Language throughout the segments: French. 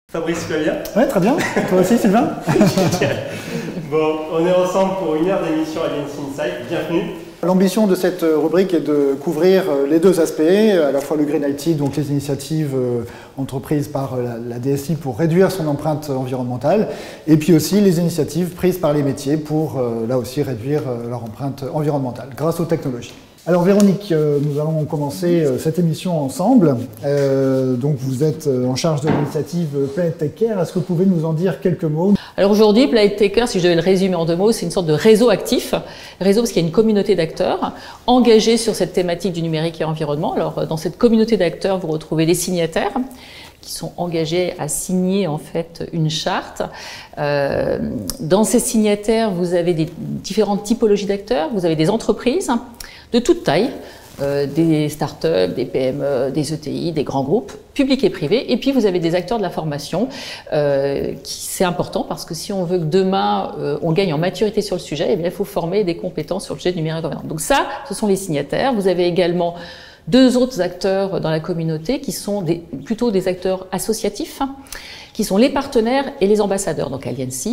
Fabrice, tu vas bien? Ouais, très bien. Toi aussi, Sylvain? Bon, on est ensemble pour une heure d'émission Allianz Insight. Bienvenue. L'ambition de cette rubrique est de couvrir les deux aspects, à la fois le Green IT, donc les initiatives entreprises par la DSI pour réduire son empreinte environnementale, et puis aussi les initiatives prises par les métiers pour, là aussi, réduire leur empreinte environnementale grâce aux technologies. Alors Véronique, nous allons commencer cette émission ensemble. Donc vous êtes en charge de l'initiative Planet Tech Care. Est-ce que vous pouvez nous en dire quelques mots? Alors aujourd'hui, Planet Tech Care, si je devais le résumer en deux mots, c'est une sorte de réseau actif. Réseau parce qu'il y a une communauté d'acteurs engagés sur cette thématique du numérique et environnement. Alors dans cette communauté d'acteurs, vous retrouvez des signataires qui sont engagés à signer en fait une charte. Dans ces signataires, vous avez des différentes typologies d'acteurs. Vous avez des entreprises de toute taille, des startups, des PME, des ETI, des grands groupes, publics et privés. Et puis vous avez des acteurs de la formation, c'est important parce que si on veut que demain on gagne en maturité sur le sujet, eh bien, il faut former des compétences sur le sujet du numérique environnemental. Donc ça, ce sont les signataires. Vous avez également deux autres acteurs dans la communauté qui sont plutôt des acteurs associatifs, qui sont les partenaires et les ambassadeurs. Donc Allianz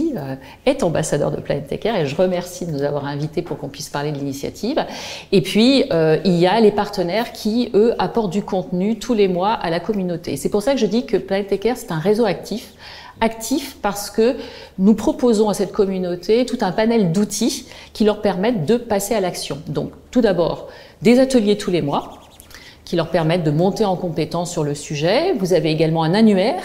est ambassadeur de Planet Tech Care et je remercie de nous avoir invités pour qu'on puisse parler de l'initiative. Et puis il y a les partenaires qui, eux, apportent du contenu tous les mois à la communauté. C'est pour ça que je dis que Planet Tech Care, c'est un réseau actif. Actif parce que nous proposons à cette communauté tout un panel d'outils qui leur permettent de passer à l'action. Donc tout d'abord, des ateliers tous les mois qui leur permettent de monter en compétence sur le sujet. Vous avez également un annuaire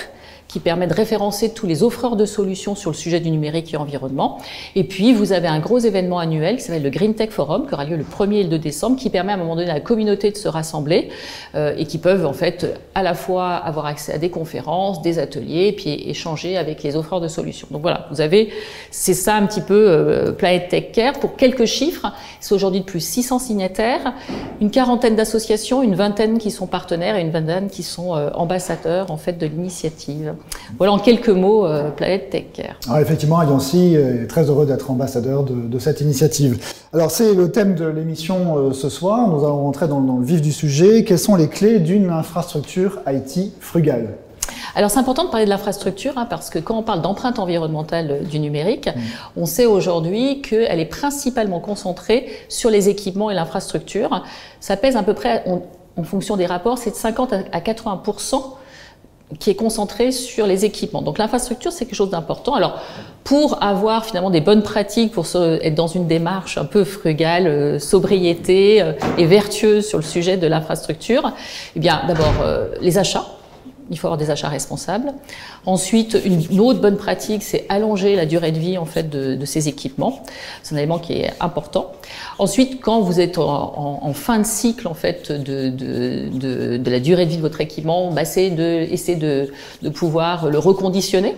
qui permet de référencer tous les offreurs de solutions sur le sujet du numérique et environnement. Et puis, vous avez un gros événement annuel qui s'appelle le Green Tech Forum, qui aura lieu le 1er et le 2 décembre, qui permet à un moment donné à la communauté de se rassembler et qui peuvent en fait à la fois avoir accès à des conférences, des ateliers, et puis échanger avec les offreurs de solutions. Donc voilà, vous avez, c'est ça un petit peu Planet Tech Care. Pour quelques chiffres, c'est aujourd'hui de plus 600 signataires, une quarantaine d'associations, une vingtaine qui sont partenaires et une vingtaine qui sont ambassadeurs en fait de l'initiative. Voilà en quelques mots Planet Tech Care. Alors effectivement, Allianz est très heureux d'être ambassadeur de cette initiative. Alors c'est le thème de l'émission ce soir. Nous allons rentrer dans le vif du sujet. Quelles sont les clés d'une infrastructure IT frugale? Alors c'est important de parler de l'infrastructure parce que quand on parle d'empreinte environnementale du numérique, on sait aujourd'hui qu'elle est principalement concentrée sur les équipements et l'infrastructure. Ça pèse à peu près, en fonction des rapports, c'est de 50 à 80% qui est concentré sur les équipements. Donc l'infrastructure, c'est quelque chose d'important. Alors, pour avoir finalement des bonnes pratiques, pour être dans une démarche un peu frugale, sobriété et vertueuse sur le sujet de l'infrastructure, eh bien, d'abord, les achats. Il faut avoir des achats responsables. Ensuite, une autre bonne pratique, c'est allonger la durée de vie en fait de ces équipements. C'est un élément qui est important. Ensuite, quand vous êtes en fin de cycle en fait de la durée de vie de votre équipement, bah, c'est d'essayer de pouvoir le reconditionner,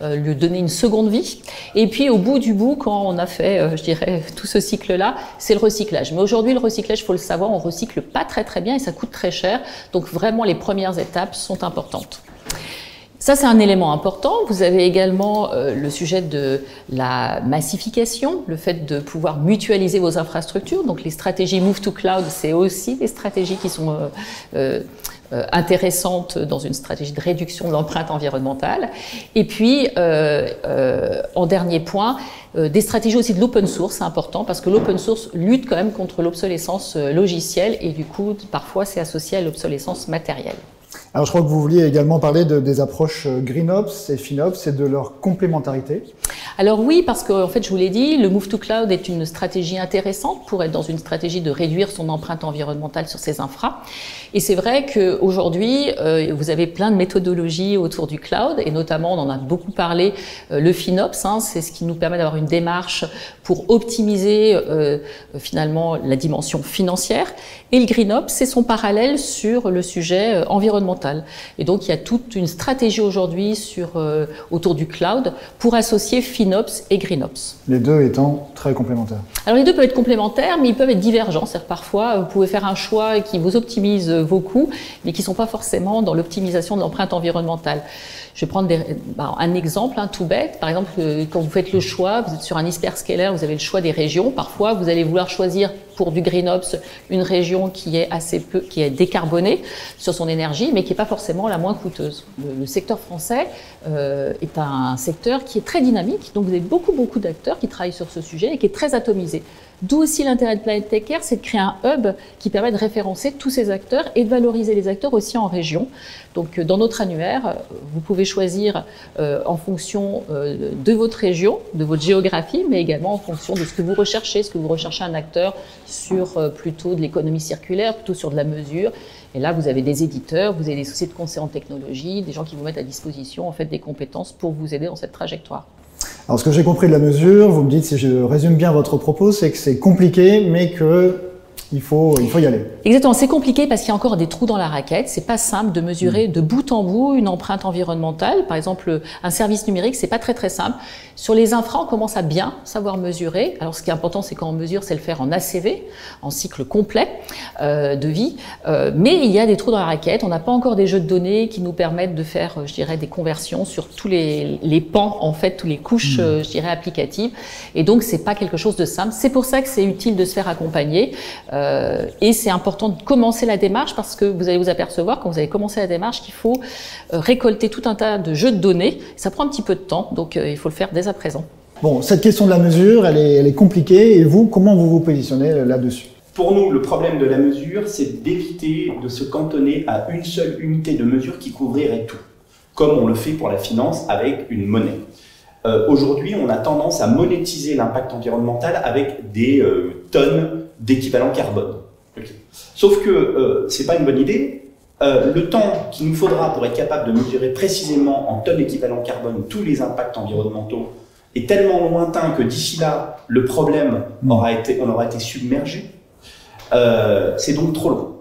lui donner une seconde vie. Et puis au bout du bout, quand on a fait, je dirais, tout ce cycle-là, c'est le recyclage. Mais aujourd'hui, le recyclage, il faut le savoir, on recycle pas très bien et ça coûte très cher. Donc vraiment, les premières étapes sont importantes. Ça, c'est un élément important. Vous avez également le sujet de la massification, le fait de pouvoir mutualiser vos infrastructures. Donc les stratégies Move to Cloud, c'est aussi des stratégies qui sont intéressantes dans une stratégie de réduction de l'empreinte environnementale. Et puis, en dernier point, des stratégies aussi de l'open source, c'est important parce que l'open source lutte quand même contre l'obsolescence logicielle et du coup, parfois, c'est associé à l'obsolescence matérielle. Alors je crois que vous vouliez également parler des approches GreenOps et FinOps et de leur complémentarité. Alors oui, parce qu'en fait, je vous l'ai dit, le Move to Cloud est une stratégie intéressante pour être dans une stratégie de réduire son empreinte environnementale sur ses infras. Et c'est vrai qu'aujourd'hui, vous avez plein de méthodologies autour du cloud, et notamment, on en a beaucoup parlé, le FinOps, c'est ce qui nous permet d'avoir une démarche pour optimiser finalement la dimension financière. Et le GreenOps, c'est son parallèle sur le sujet environnemental. Et donc, il y a toute une stratégie aujourd'hui autour du cloud pour associer FinOps et GreenOps. Les deux étant très complémentaires. Alors les deux peuvent être complémentaires, mais ils peuvent être divergents. C'est-à-dire parfois, vous pouvez faire un choix qui vous optimise vos coûts, mais qui ne sont pas forcément dans l'optimisation de l'empreinte environnementale. Je vais prendre un exemple tout bête. Par exemple, quand vous faites le choix, vous êtes sur un hyperscaler, vous avez le choix des régions. Parfois, vous allez vouloir choisir pour du GreenOps une région qui est décarbonée sur son énergie, mais qui n'est pas forcément la moins coûteuse. Le secteur français est un secteur qui est très dynamique, donc vous avez beaucoup d'acteurs qui travaillent sur ce sujet et qui est très atomisé. D'où aussi l'intérêt de Planète Tech Care, c'est de créer un hub qui permet de référencer tous ces acteurs et de valoriser les acteurs aussi en région. Donc dans notre annuaire, vous pouvez choisir en fonction de votre région, de votre géographie, mais également en fonction de ce que vous recherchez. Est-ce que vous recherchez un acteur sur plutôt de l'économie circulaire, plutôt sur de la mesure? Et là, vous avez des éditeurs, vous avez des sociétés de conseil en technologie, des gens qui vous mettent à disposition en fait des compétences pour vous aider dans cette trajectoire. Alors, ce que j'ai compris de la mesure, vous me dites, si je résume bien votre propos, c'est que c'est compliqué, mais qu'il faut y aller. Exactement, c'est compliqué parce qu'il y a encore des trous dans la raquette. C'est pas simple de mesurer de bout en bout une empreinte environnementale. Par exemple, un service numérique, c'est pas très simple. Sur les infras, on commence à bien savoir mesurer. Alors, ce qui est important, c'est quand on mesure, c'est le faire en ACV, en cycle complet de vie. Mais il y a des trous dans la raquette. On n'a pas encore des jeux de données qui nous permettent de faire, je dirais, des conversions sur tous les pans, en fait, tous les couches, je dirais, applicatives. Et donc, c'est pas quelque chose de simple. C'est pour ça que c'est utile de se faire accompagner. Et c'est important de commencer la démarche parce que vous allez vous apercevoir quand vous allez commencer la démarche qu'il faut récolter tout un tas de jeux de données. Ça prend un petit peu de temps, donc il faut le faire dès à présent. Bon, cette question de la mesure, elle est compliquée. Et vous, comment vous vous positionnez là-dessus? Pour nous, le problème de la mesure, c'est d'éviter de se cantonner à une seule unité de mesure qui couvrirait tout, comme on le fait pour la finance avec une monnaie. Aujourd'hui, on a tendance à monétiser l'impact environnemental avec des tonnes d'équivalent carbone. Okay. Sauf que c'est pas une bonne idée. Le temps qu'il nous faudra pour être capable de mesurer précisément en tonnes équivalent carbone tous les impacts environnementaux est tellement lointain que d'ici là, le problème on aura été submergé. C'est donc trop long.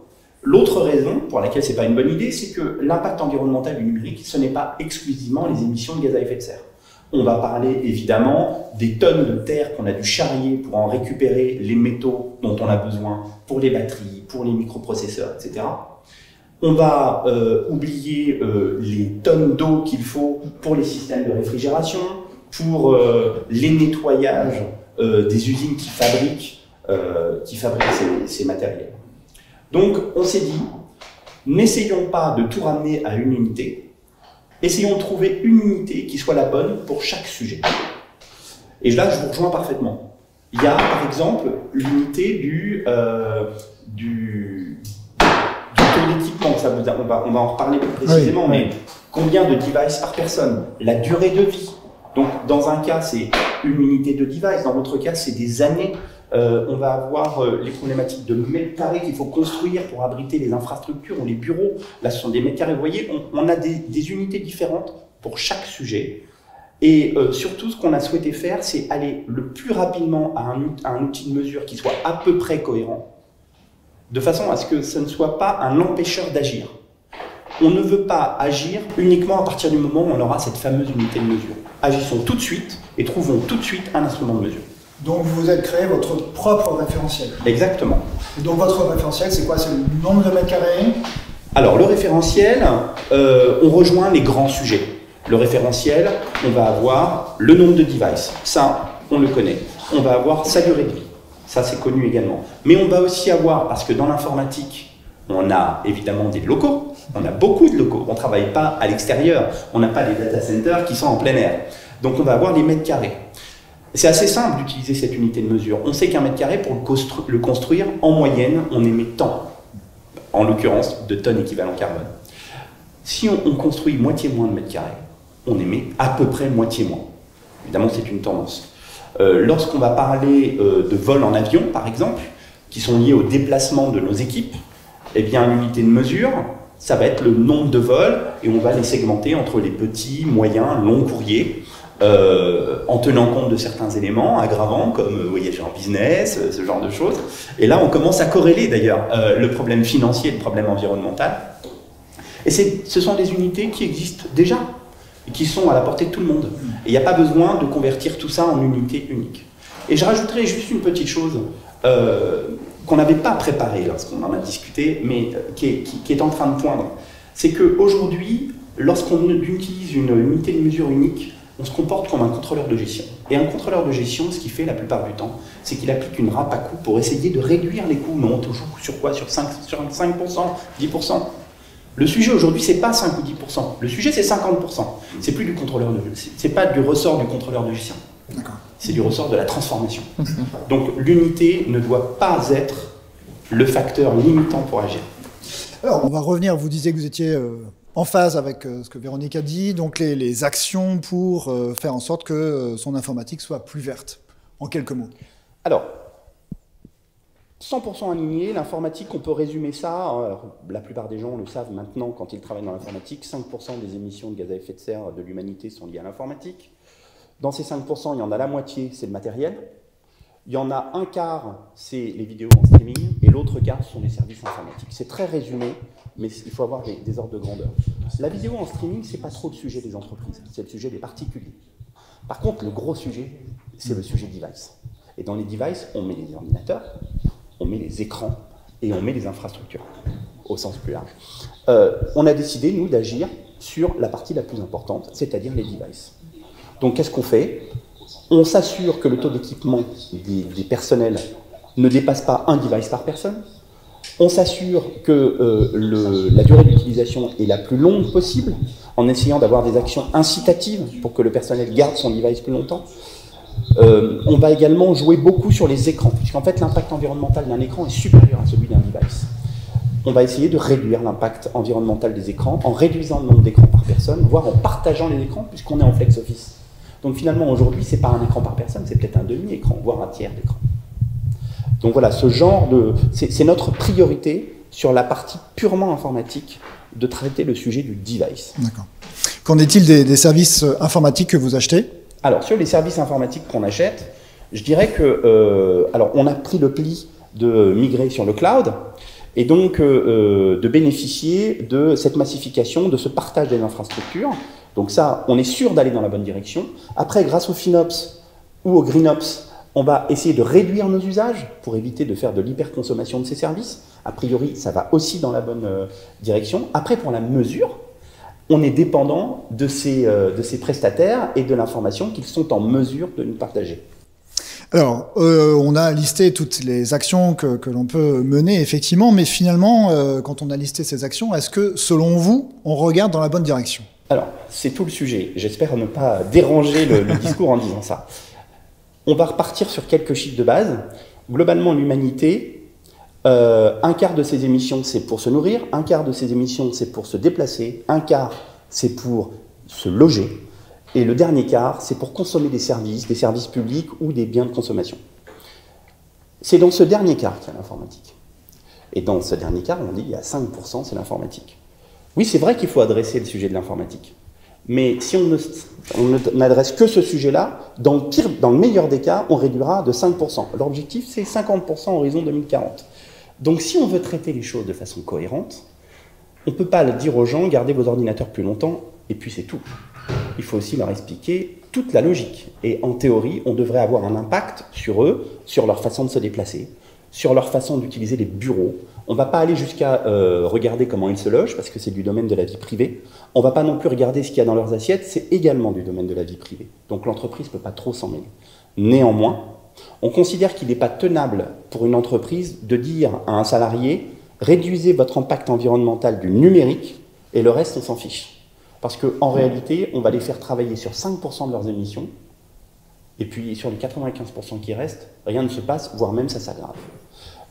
L'autre raison pour laquelle c'est pas une bonne idée, c'est que l'impact environnemental du numérique, ce n'est pas exclusivement les émissions de gaz à effet de serre. On va parler évidemment des tonnes de terre qu'on a dû charrier pour en récupérer les métaux dont on a besoin pour les batteries, pour les microprocesseurs, etc. On va oublier les tonnes d'eau qu'il faut pour les systèmes de réfrigération, pour les nettoyages des usines qui fabriquent ces matériels. Donc on s'est dit, n'essayons pas de tout ramener à une unité, essayons de trouver une unité qui soit la bonne pour chaque sujet. Et là, je vous rejoins parfaitement. Il y a, par exemple, l'unité du taux d'équipement. On va en reparler plus précisément, mais combien de devices par personne? La durée de vie. Donc, dans un cas, c'est une unité de device. Dans l'autre cas, c'est des années. On va avoir les problématiques de mètres carrés qu'il faut construire pour abriter les infrastructures ou les bureaux. Là, ce sont des mètres carrés. Vous voyez, on a des unités différentes pour chaque sujet. Et surtout, ce qu'on a souhaité faire, c'est aller le plus rapidement à un outil de mesure qui soit à peu près cohérent, de façon à ce que ce ne soit pas un empêcheur d'agir. On ne veut pas agir uniquement à partir du moment où on aura cette fameuse unité de mesure. Agissons tout de suite et trouvons tout de suite un instrument de mesure. Donc vous avez créé votre propre référentiel. Exactement. Et donc votre référentiel, c'est quoi? C'est le nombre de mètres carrés? Alors le référentiel, on rejoint les grands sujets. Le référentiel, on va avoir le nombre de devices. Ça, on le connaît. On va avoir sa durée de vie. Ça, c'est connu également. Mais on va aussi avoir, parce que dans l'informatique, on a évidemment des locaux. On a beaucoup de locaux. On ne travaille pas à l'extérieur. On n'a pas des data centers qui sont en plein air. Donc on va avoir les mètres carrés. C'est assez simple d'utiliser cette unité de mesure. On sait qu'un mètre carré, pour le construire, en moyenne, on émet tant, en l'occurrence, de tonnes équivalent carbone. Si on construit moitié moins de mètres carrés, on émet à peu près moitié moins. Évidemment, c'est une tendance. Lorsqu'on va parler de vols en avion, par exemple, qui sont liés au déplacement de nos équipes, eh bien, l'unité de mesure, ça va être le nombre de vols, et on va les segmenter entre les petits, moyens, longs courriers, en tenant compte de certains éléments aggravants comme voyager en business, ce genre de choses. Et là, on commence à corréler d'ailleurs le problème financier et le problème environnemental. Et ce sont des unités qui existent déjà et qui sont à la portée de tout le monde. Et il n'y a pas besoin de convertir tout ça en unité unique. Et je rajouterai juste une petite chose qu'on n'avait pas préparée lorsqu'on en a discuté, mais qui est en train de poindre. C'est qu'aujourd'hui, lorsqu'on utilise une unité de mesure unique, on se comporte comme un contrôleur de gestion. Et un contrôleur de gestion, ce qu'il fait la plupart du temps, c'est qu'il applique une râpe à coûts pour essayer de réduire les coûts. Mais on toujours sur quoi? Sur 5%, 10%. Le sujet aujourd'hui, c'est pas 5 ou 10%. Le sujet, c'est 50%. C'est plus du contrôleur de gestion. C'est pas du ressort du contrôleur de gestion. C'est du ressort de la transformation. Donc l'unité ne doit pas être le facteur limitant pour agir. Alors, on va revenir. Vous disiez que vous étiez en phase avec ce que Véronique a dit, donc les actions pour faire en sorte que son informatique soit plus verte. En quelques mots. Alors, 100% aligné, l'informatique, on peut résumer ça, alors, la plupart des gens le savent maintenant quand ils travaillent dans l'informatique, 5% des émissions de gaz à effet de serre de l'humanité sont liées à l'informatique. Dans ces 5%, il y en a la moitié, c'est le matériel. Il y en a un quart, c'est les vidéos en streaming, et l'autre quart, ce sont les services informatiques. C'est très résumé, mais il faut avoir des ordres de grandeur. La vidéo en streaming, c'est pas trop le sujet des entreprises, c'est le sujet des particuliers. Par contre, le gros sujet, c'est le sujet device. Et dans les devices, on met les ordinateurs, on met les écrans et on met les infrastructures, au sens plus large. On a décidé, nous, d'agir sur la partie la plus importante, c'est-à-dire les devices. Donc, qu'est-ce qu'on fait? On s'assure que le taux d'équipement des personnels ne dépasse pas un device par personne. On s'assure que la durée d'utilisation est la plus longue possible, en essayant d'avoir des actions incitatives pour que le personnel garde son device plus longtemps. On va également jouer beaucoup sur les écrans, puisqu'en fait l'impact environnemental d'un écran est supérieur à celui d'un device. On va essayer de réduire l'impact environnemental des écrans en réduisant le nombre d'écrans par personne, voire en partageant les écrans, puisqu'on est en flex office. Donc finalement aujourd'hui, c'est pas un écran par personne, c'est peut-être un demi-écran, voire un tiers d'écran. Donc voilà, ce genre de... C'est notre priorité sur la partie purement informatique de traiter le sujet du device. D'accord. Qu'en est-il des services informatiques que vous achetez? Alors, sur les services informatiques qu'on achète, je dirais que... alors, on a pris le pli de migrer sur le cloud et donc de bénéficier de cette massification, de ce partage des infrastructures. Donc ça, on est sûr d'aller dans la bonne direction. Après, grâce au FinOps ou au GreenOps, on va essayer de réduire nos usages pour éviter de faire de l'hyperconsommation de ces services. A priori, ça va aussi dans la bonne direction. Après, pour la mesure, on est dépendant de ces prestataires et de l'information qu'ils sont en mesure de nous partager. Alors, on a listé toutes les actions que l'on peut mener, effectivement, mais finalement, quand on a listé ces actions, est-ce que, selon vous, on regarde dans la bonne direction? Alors, c'est tout le sujet. J'espère ne pas déranger le discours en disant ça. On va repartir sur quelques chiffres de base. Globalement, l'humanité, un quart de ses émissions, c'est pour se nourrir, un quart de ses émissions, c'est pour se déplacer, un quart, c'est pour se loger, et le dernier quart, c'est pour consommer des services publics ou des biens de consommation. C'est dans ce dernier quart qu'il y a l'informatique. Et dans ce dernier quart, on dit qu'il y a 5%, c'est l'informatique. Oui, c'est vrai qu'il faut adresser le sujet de l'informatique. Mais si on n'adresse que ce sujet-là, dans le meilleur des cas, on réduira de 5%. L'objectif, c'est 50% horizon 2040. Donc si on veut traiter les choses de façon cohérente, on ne peut pas le dire aux gens, gardez vos ordinateurs plus longtemps, et puis c'est tout. Il faut aussi leur expliquer toute la logique. Et en théorie, on devrait avoir un impact sur eux, sur leur façon de se déplacer, sur leur façon d'utiliser les bureaux. On ne va pas aller jusqu'à regarder comment ils se logent, parce que c'est du domaine de la vie privée. On ne va pas non plus regarder ce qu'il y a dans leurs assiettes, c'est également du domaine de la vie privée. Donc l'entreprise ne peut pas trop s'en mêler. Néanmoins, on considère qu'il n'est pas tenable pour une entreprise de dire à un salarié « réduisez votre impact environnemental du numérique et le reste, on s'en fiche ». Parce qu'en réalité, on va les faire travailler sur 5% de leurs émissions, et puis sur les 95% qui restent, rien ne se passe, voire même ça s'aggrave.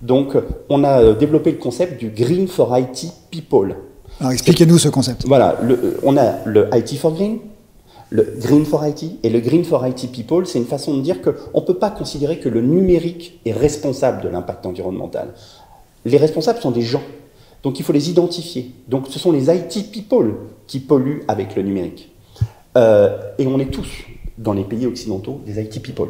Donc, on a développé le concept du Green for IT People. Alors, expliquez-nous ce concept. Voilà, on a le IT for Green, le Green for IT, et le Green for IT People, c'est une façon de dire qu'on ne peut pas considérer que le numérique est responsable de l'impact environnemental. Les responsables sont des gens, donc il faut les identifier. Donc, ce sont les IT People qui polluent avec le numérique. Et on est tous, dans les pays occidentaux, des IT People.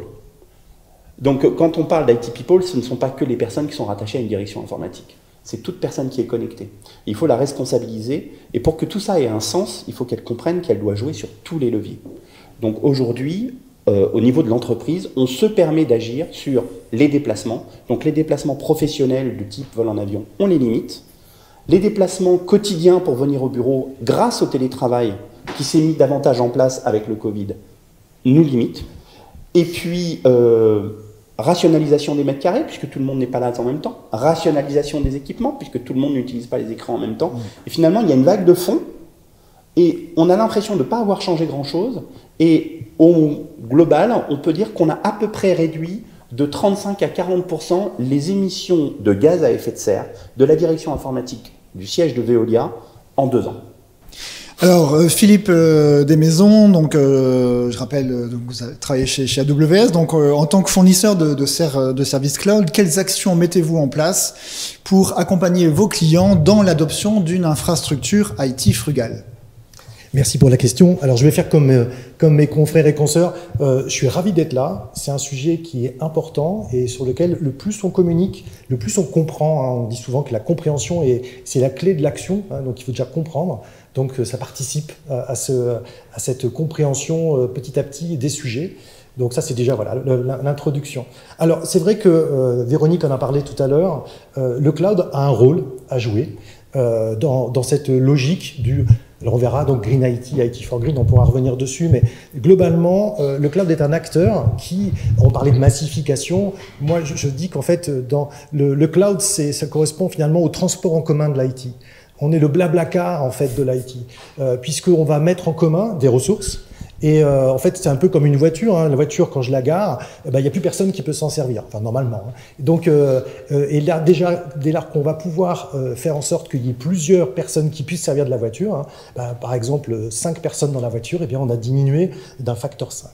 Donc, quand on parle d'IT People, ce ne sont pas que les personnes qui sont rattachées à une direction informatique. C'est toute personne qui est connectée. Il faut la responsabiliser, et pour que tout ça ait un sens, il faut qu'elle comprenne qu'elle doit jouer sur tous les leviers. Donc aujourd'hui, au niveau de l'entreprise, on se permet d'agir sur les déplacements. Donc les déplacements professionnels du type vol en avion, on les limite. Les déplacements quotidiens pour venir au bureau, grâce au télétravail qui s'est mis davantage en place avec le Covid, nous limite. Et puis, rationalisation des mètres carrés, puisque tout le monde n'est pas là en même temps. Rationalisation des équipements, puisque tout le monde n'utilise pas les écrans en même temps. Et finalement, il y a une vague de fond. Et on a l'impression de ne pas avoir changé grand-chose. Et au global, on peut dire qu'on a à peu près réduit de 35 à 40% les émissions de gaz à effet de serre de la direction informatique du siège de Veolia en 2 ans. Alors, Philippe Desmaisons, donc, je rappelle, donc vous avez travaillé chez AWS, donc en tant que fournisseur de services cloud, quelles actions mettez-vous en place pour accompagner vos clients dans l'adoption d'une infrastructure IT frugale ? Merci pour la question. Alors, je vais faire comme mes confrères et consoeurs. Je suis ravi d'être là. C'est un sujet qui est important et sur lequel le plus on communique, le plus on comprend. Hein. On dit souvent que la compréhension, c'est la clé de l'action. Hein, donc, il faut déjà comprendre. Donc, ça participe à cette compréhension petit à petit des sujets. Donc ça, c'est déjà voilà l'introduction. Alors, c'est vrai que Véronique en a parlé tout à l'heure. Le cloud a un rôle à jouer dans cette logique du... Alors on verra donc Green IT, IT for Green, on pourra revenir dessus, mais globalement, le cloud est un acteur qui, on parlait de massification, moi je dis qu'en fait, dans le cloud, ça correspond finalement au transport en commun de l'IT. On est le blablacar en fait de l'IT, puisqu'on va mettre en commun des ressources. Et en fait, c'est un peu comme une voiture. Hein. La voiture, quand je la gare, il n'y a plus personne qui peut s'en servir, enfin normalement. Hein. Donc, et là, déjà, dès lors qu'on va pouvoir faire en sorte qu'il y ait plusieurs personnes qui puissent servir de la voiture, hein, par exemple 5 personnes dans la voiture, eh bien, on a diminué d'un facteur 5.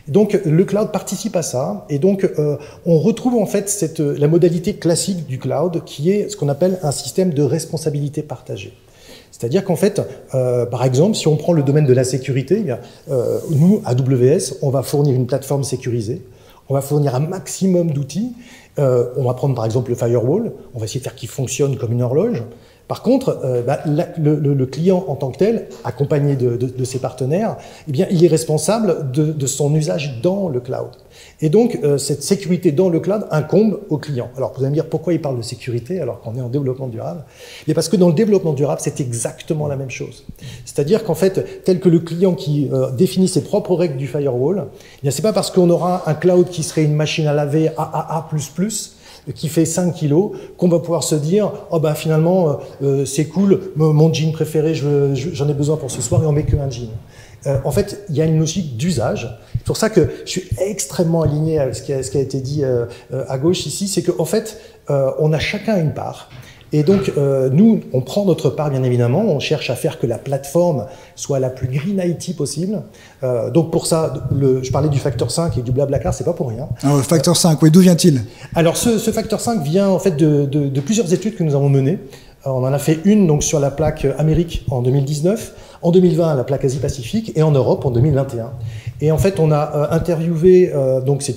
Donc, le cloud participe à ça. Et donc, on retrouve en fait la modalité classique du cloud qui est ce qu'on appelle un système de responsabilité partagée. C'est-à-dire qu'en fait, par exemple, si on prend le domaine de la sécurité, nous, AWS, on va fournir une plateforme sécurisée, on va fournir un maximum d'outils, on va prendre par exemple le firewall, on va essayer de faire qu'il fonctionne comme une horloge. Par contre, le client en tant que tel, accompagné de ses partenaires, eh bien, il est responsable de son usage dans le cloud. Et donc, cette sécurité dans le cloud incombe au client. Alors, vous allez me dire pourquoi il parle de sécurité alors qu'on est en développement durable ? Et parce que dans le développement durable, c'est exactement la même chose. C'est-à-dire qu'en fait, tel que le client qui définit ses propres règles du firewall, eh bien, c'est pas parce qu'on aura un cloud qui serait une machine à laver AAA++, qui fait 5 kilos, qu'on va pouvoir se dire « Oh ben finalement, c'est cool, mon jean préféré, j'en ai besoin pour ce soir et on met qu'un jean ». En fait, il y a une logique d'usage. C'est pour ça que je suis extrêmement aligné avec ce qui a été dit à gauche ici, c'est qu'en fait, on a chacun une part. Et donc, nous, on prend notre part, bien évidemment. On cherche à faire que la plateforme soit la plus green IT possible. Donc, pour ça, je parlais du facteur 5 et du blablacar, c'est pas pour rien. Alors, le facteur 5, oui, d'où vient-il ? Alors, ce facteur 5 vient en fait de plusieurs études que nous avons menées. On en a fait une donc sur la plaque Amérique en 2019, en 2020 la plaque Asie-Pacifique et en Europe en 2021. Et en fait, on a interviewé, donc c'est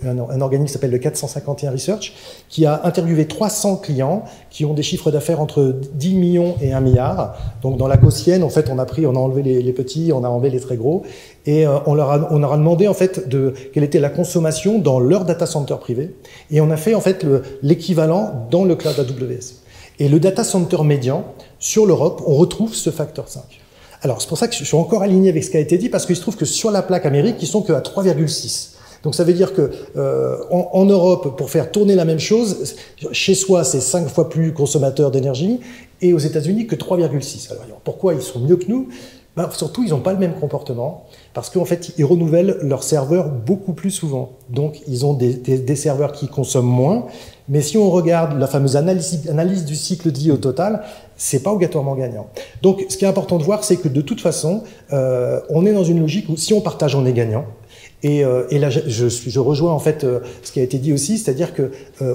un organisme qui s'appelle le 451 Research, qui a interviewé 300 clients qui ont des chiffres d'affaires entre 10 millions et 1 milliard. Donc dans la gaussienne, en fait, on a enlevé les petits, on a enlevé les très gros, et on leur a demandé en fait quelle était la consommation dans leur data center privé, et on a fait en fait l'équivalent dans le cloud AWS. Et le data center médian, sur l'Europe, on retrouve ce facteur 5. Alors, c'est pour ça que je suis encore aligné avec ce qui a été dit, parce qu'il se trouve que sur la plaque Amérique, ils sont qu'à 3,6. Donc, ça veut dire que en Europe, pour faire tourner la même chose, chez soi, c'est 5 fois plus consommateur d'énergie, et aux États-Unis, que 3,6. Alors, pourquoi ils sont mieux que nous ? Ben, surtout, ils n'ont pas le même comportement, parce qu'en fait, ils renouvellent leurs serveurs beaucoup plus souvent. Donc, ils ont des serveurs qui consomment moins. Mais si on regarde la fameuse analyse du cycle de vie au total, c'est pas obligatoirement gagnant. Donc, ce qui est important de voir, c'est que de toute façon, on est dans une logique où si on partage, on est gagnant. Et là, je rejoins en fait ce qui a été dit aussi, c'est-à-dire que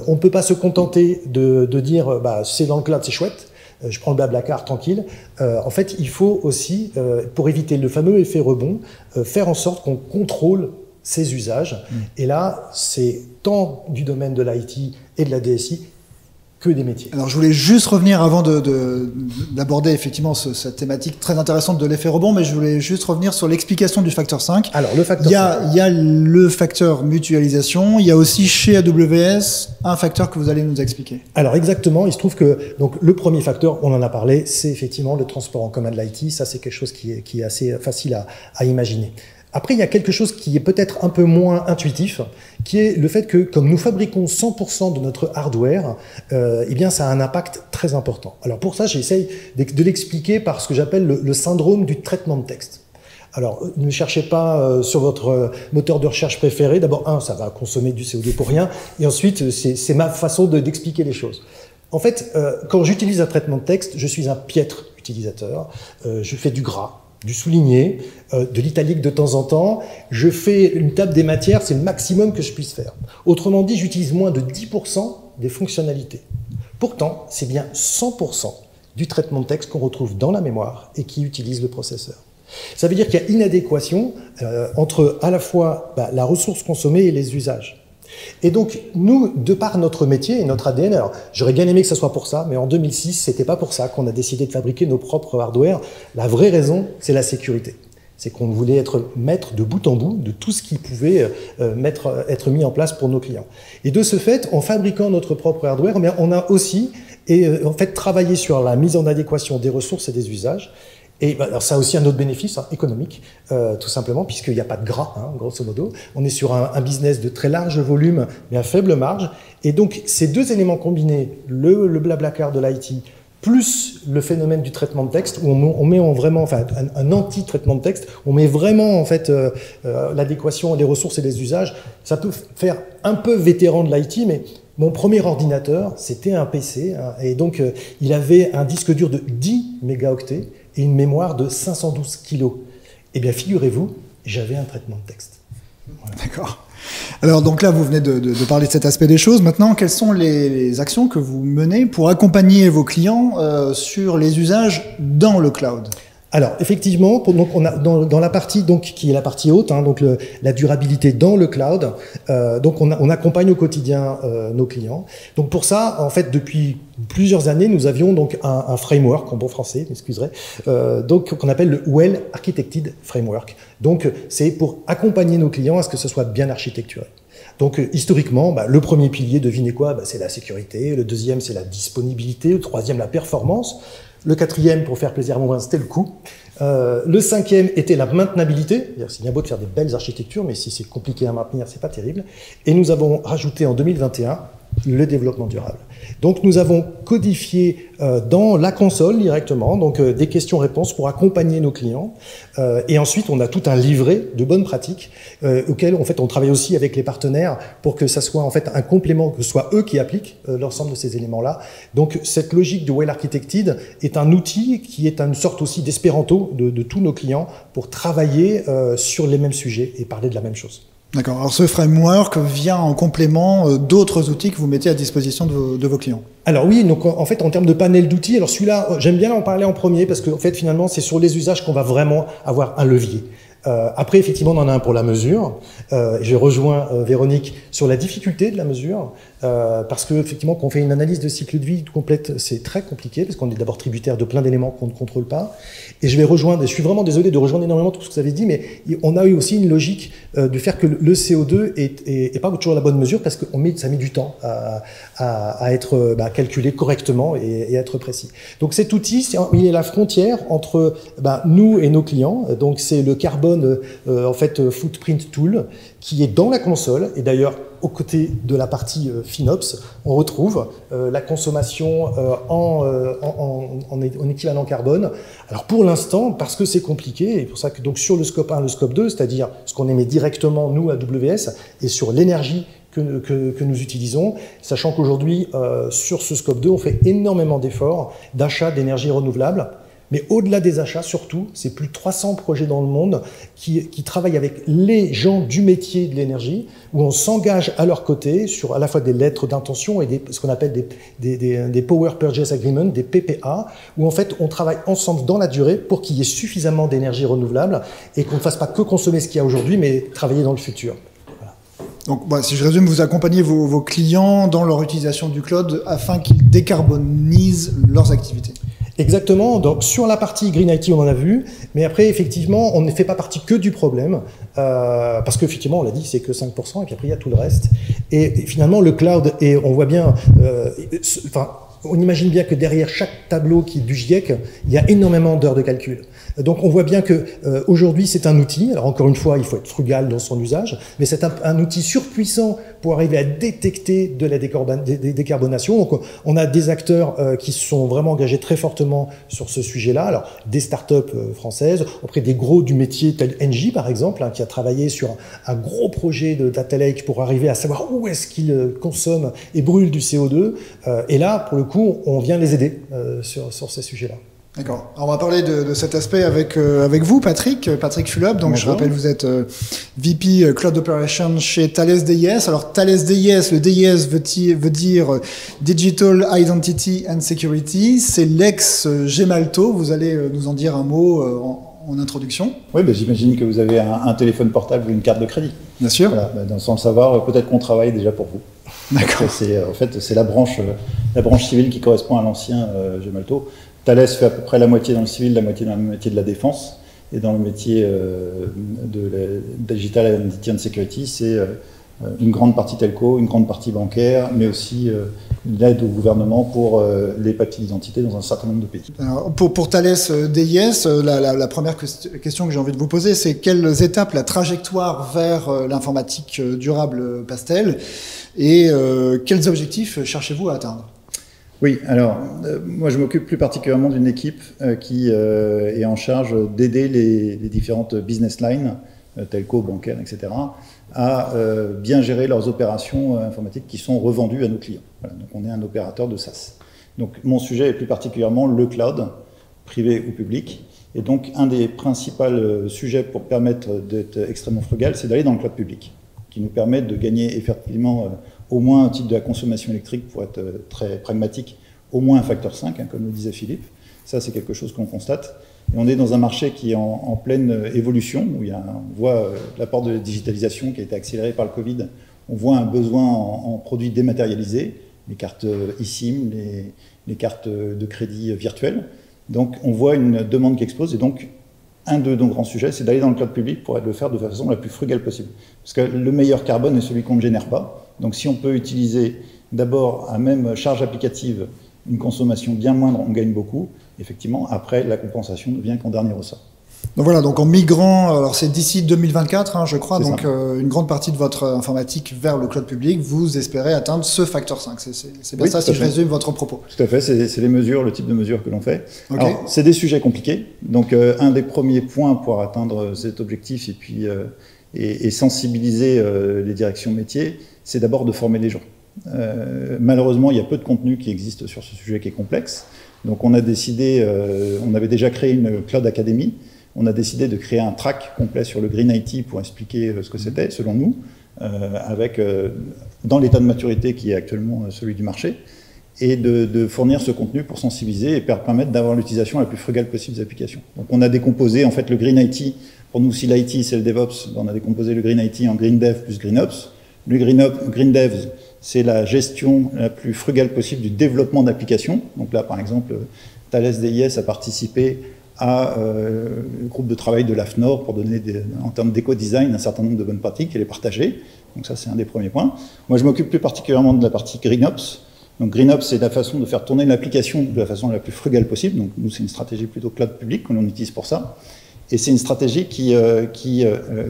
on peut pas se contenter de dire, bah, c'est dans le cloud, c'est chouette. Je prends le blablacar tranquille. En fait, il faut aussi, pour éviter le fameux effet rebond, faire en sorte qu'on contrôle ces usages. Et là, c'est tant du domaine de l'IT et de la DSI que des métiers. Alors je voulais juste revenir avant d'aborder effectivement cette thématique très intéressante de l'effet rebond, mais je voulais juste revenir sur l'explication du facteur 5. Alors le facteur 5. Il y a le facteur mutualisation, il y a aussi chez AWS un facteur que vous allez nous expliquer. Alors exactement, il se trouve que donc, le premier facteur, on en a parlé, c'est effectivement le transport en commun de l'IT. Ça c'est quelque chose qui est assez facile à imaginer. Après, il y a quelque chose qui est peut-être un peu moins intuitif, qui est le fait que, comme nous fabriquons 100% de notre hardware, eh bien, ça a un impact très important. Alors pour ça, j'essaye de l'expliquer par ce que j'appelle le syndrome du traitement de texte. Alors, ne cherchez pas sur votre moteur de recherche préféré. D'abord, ça va consommer du CO2 pour rien. Et ensuite, c'est ma façon d'expliquer les choses. En fait, quand j'utilise un traitement de texte, je suis un piètre utilisateur. Je fais du gras, du souligné, de l'italique de temps en temps. Je fais une table des matières, c'est le maximum que je puisse faire. Autrement dit, j'utilise moins de 10% des fonctionnalités. Pourtant, c'est bien 100% du traitement de texte qu'on retrouve dans la mémoire et qui utilise le processeur. Ça veut dire qu'il y a inadéquation entre à la fois la ressource consommée et les usages. Et donc, nous, de par notre métier et notre ADN, alors j'aurais bien aimé que ce soit pour ça, mais en 2006, c'était pas pour ça qu'on a décidé de fabriquer nos propres hardware. La vraie raison, c'est la sécurité. C'est qu'on voulait être maître de bout en bout de tout ce qui pouvait être mis en place pour nos clients. Et de ce fait, en fabriquant notre propre hardware, on a aussi en fait, travaillé sur la mise en adéquation des ressources et des usages. Et alors ça a aussi un autre bénéfice économique, tout simplement, puisqu'il n'y a pas de gras, grosso modo. On est sur un business de très large volume, mais à faible marge. Et donc, ces deux éléments combinés, le Blablacar de l'IT, plus le phénomène du traitement de texte, où on met vraiment, enfin, un anti-traitement de texte, on met vraiment, en fait, l'adéquation des ressources et des usages. Ça peut faire un peu vétéran de l'IT, mais mon premier ordinateur, c'était un PC, et donc, il avait un disque dur de 10 mégaoctets, et une mémoire de 512 kilos. Eh bien, figurez-vous, j'avais un traitement de texte. Voilà. D'accord. Alors, donc là, vous venez de parler de cet aspect des choses. Maintenant, quelles sont les actions que vous menez pour accompagner vos clients sur les usages dans le cloud ? Alors, effectivement, donc on a dans la partie donc qui est la partie haute, donc la durabilité dans le cloud. Donc on accompagne au quotidien nos clients. Donc pour ça, en fait, depuis plusieurs années, nous avions donc un framework en bon français, m'excuserez, donc qu'on appelle le Well Architected Framework. Donc c'est pour accompagner nos clients à ce que ce soit bien architecturé. Donc historiquement, le premier pilier, devinez quoi, c'est la sécurité. Le deuxième, c'est la disponibilité. Le troisième, la performance. Le quatrième, pour faire plaisir à mon vin, c'était le coût. Le cinquième était la maintenabilité. C'est bien beau de faire des belles architectures, mais si c'est compliqué à maintenir, c'est pas terrible. Et nous avons rajouté en 2021 le développement durable. Donc nous avons codifié dans la console directement donc des questions-réponses pour accompagner nos clients. Et ensuite, on a tout un livret de bonnes pratiques auquel en fait on travaille aussi avec les partenaires pour que ça soit en fait un complément, que ce soit eux qui appliquent l'ensemble de ces éléments-là. Donc cette logique de Well Architected est un outil qui est une sorte aussi d'espéranto de tous nos clients pour travailler sur les mêmes sujets et parler de la même chose. D'accord. Alors ce framework vient en complément d'autres outils que vous mettez à disposition de vos clients. Alors oui, donc en fait en termes de panel d'outils, alors celui-là, j'aime bien en parler en premier parce qu'en fait finalement c'est sur les usages qu'on va vraiment avoir un levier. Après, effectivement, on en a un pour la mesure. Je rejoins Véronique sur la difficulté de la mesure, parce que effectivement, quand on fait une analyse de cycle de vie complète, c'est très compliqué, parce qu'on est d'abord tributaire de plein d'éléments qu'on ne contrôle pas. Et je suis vraiment désolé de rejoindre énormément tout ce que vous avez dit, mais on a eu aussi une logique de faire que le CO2 est pas toujours la bonne mesure, parce que ça met du temps à être calculé correctement et être précis. Donc cet outil, il est la frontière entre nous et nos clients. Donc c'est le Carbon en fait Footprint Tool qui est dans la console, et d'ailleurs aux côtés de la partie FinOps, on retrouve la consommation en équivalent carbone. Alors pour l'instant, parce que c'est compliqué, et pour ça que donc sur le scope 1, le scope 2, c'est-à-dire ce qu'on émet directement nous à AWS, et sur l'énergie que nous utilisons, sachant qu'aujourd'hui sur ce scope 2, on fait énormément d'efforts d'achat d'énergie renouvelable. Mais au-delà des achats, surtout, c'est plus de 300 projets dans le monde qui travaillent avec les gens du métier de l'énergie, où on s'engage à leur côté sur à la fois des lettres d'intention et ce qu'on appelle des Power Purchase Agreements, des PPA, où en fait on travaille ensemble dans la durée pour qu'il y ait suffisamment d'énergie renouvelable et qu'on ne fasse pas que consommer ce qu'il y a aujourd'hui, mais travailler dans le futur. Voilà. Donc, si je résume, vous accompagnez vos clients dans leur utilisation du cloud afin qu'ils décarbonisent leurs activités. Exactement. Donc, sur la partie Green IT, on en a vu. Mais après, effectivement, on ne fait pas partie que du problème. Parce qu'effectivement, on l'a dit, c'est que 5%. Et puis après, il y a tout le reste. Et finalement, le cloud, et on voit bien... on imagine bien que derrière chaque tableau qui est du GIEC, il y a énormément d'heures de calcul. Donc on voit bien que aujourd'hui c'est un outil. Alors encore une fois, il faut être frugal dans son usage, mais c'est un outil surpuissant pour arriver à détecter de la décarbonation. Donc on a des acteurs qui sont vraiment engagés très fortement sur ce sujet-là. Alors des startups françaises, après des gros du métier tel Engie par exemple, qui a travaillé sur un gros projet de data lake pour arriver à savoir où est-ce qu'ils consomment et brûlent du CO2. Et là, pour le coup, on vient les aider sur ces sujets-là. D'accord. Alors on va parler de cet aspect avec vous, Patrick Fulop. Donc je rappelle, vous êtes VP Cloud Operations chez Thales DIS. Alors Thales DIS, le DIS veut dire Digital Identity and Security. C'est l'ex Gemalto. Vous allez nous en dire un mot en introduction. Oui, j'imagine que vous avez un téléphone portable ou une carte de crédit. Bien sûr. Voilà, sans le savoir, peut-être qu'on travaille déjà pour vous. D'accord. C'est la branche civile qui correspond à l'ancien Gemalto. Thales fait à peu près la moitié dans le civil, la moitié dans le métier de la défense. Et dans le métier de la Digital Identity and Security, c'est une grande partie telco, une grande partie bancaire, mais aussi l'aide au gouvernement pour les papiers d'identité dans un certain nombre de pays. Alors, pour Thales DIS, la première question que j'ai envie de vous poser, c'est quelles étapes la trajectoire vers l'informatique durable passe-t-elle et quels objectifs cherchez-vous à atteindre ? Oui, alors moi je m'occupe plus particulièrement d'une équipe qui est en charge d'aider les différentes business lines, telco, bancaires, etc., à bien gérer leurs opérations informatiques qui sont revendues à nos clients. Voilà, donc on est un opérateur de SaaS. Donc mon sujet est plus particulièrement le cloud, privé ou public. Et donc un des principaux sujets pour permettre d'être extrêmement frugal, c'est d'aller dans le cloud public, qui nous permet de gagner effectivement au moins un titre de la consommation électrique, pour être très pragmatique, au moins un facteur 5, comme le disait Philippe. Ça, c'est quelque chose qu'on constate. Et on est dans un marché qui est en pleine évolution, où on voit l'apport de la digitalisation qui a été accéléré par le Covid. On voit un besoin en produits dématérialisés, les cartes eSIM, les cartes de crédit virtuelles. Donc, on voit une demande qui explose. Et donc, un de nos grands sujets, c'est d'aller dans le cloud public pour le faire de façon la plus frugale possible. Parce que le meilleur carbone est celui qu'on ne génère pas. Donc si on peut utiliser d'abord à même charge applicative une consommation bien moindre, on gagne beaucoup. Effectivement, après, la compensation ne vient qu'en dernier ressort. Donc voilà, donc en migrant, alors c'est d'ici 2024, je crois, donc une grande partie de votre informatique vers le cloud public, vous espérez atteindre ce facteur 5. C'est bien ça, si je résume votre propos. Tout à fait, c'est les mesures, le type de mesures que l'on fait. Okay. Alors, c'est des sujets compliqués. Donc un des premiers points pour atteindre cet objectif et puis et sensibiliser les directions métiers, c'est d'abord de former les gens. Malheureusement, il y a peu de contenu qui existe sur ce sujet qui est complexe. Donc on a décidé, on avait déjà créé une Cloud Academy. On a décidé de créer un track complet sur le Green IT pour expliquer ce que c'était, selon nous, dans l'état de maturité qui est actuellement celui du marché, et de fournir ce contenu pour sensibiliser et permettre d'avoir l'utilisation la plus frugale possible des applications. Donc on a décomposé en fait le Green IT. Pour nous, si l'IT c'est le DevOps, on a décomposé le Green IT en Green Dev plus Green Ops. Le Green Dev, c'est la gestion la plus frugale possible du développement d'applications. Donc là, par exemple, Thales DIS a participé à le groupe de travail de l'AFNOR pour donner, en termes d'éco-design, un certain nombre de bonnes pratiques et les partager. Donc ça, c'est un des premiers points. Moi, je m'occupe plus particulièrement de la partie GreenOps. Donc GreenOps, c'est la façon de faire tourner l'application de la façon la plus frugale possible. Donc nous, c'est une stratégie plutôt cloud public que l'on utilise pour ça. Et c'est une stratégie qui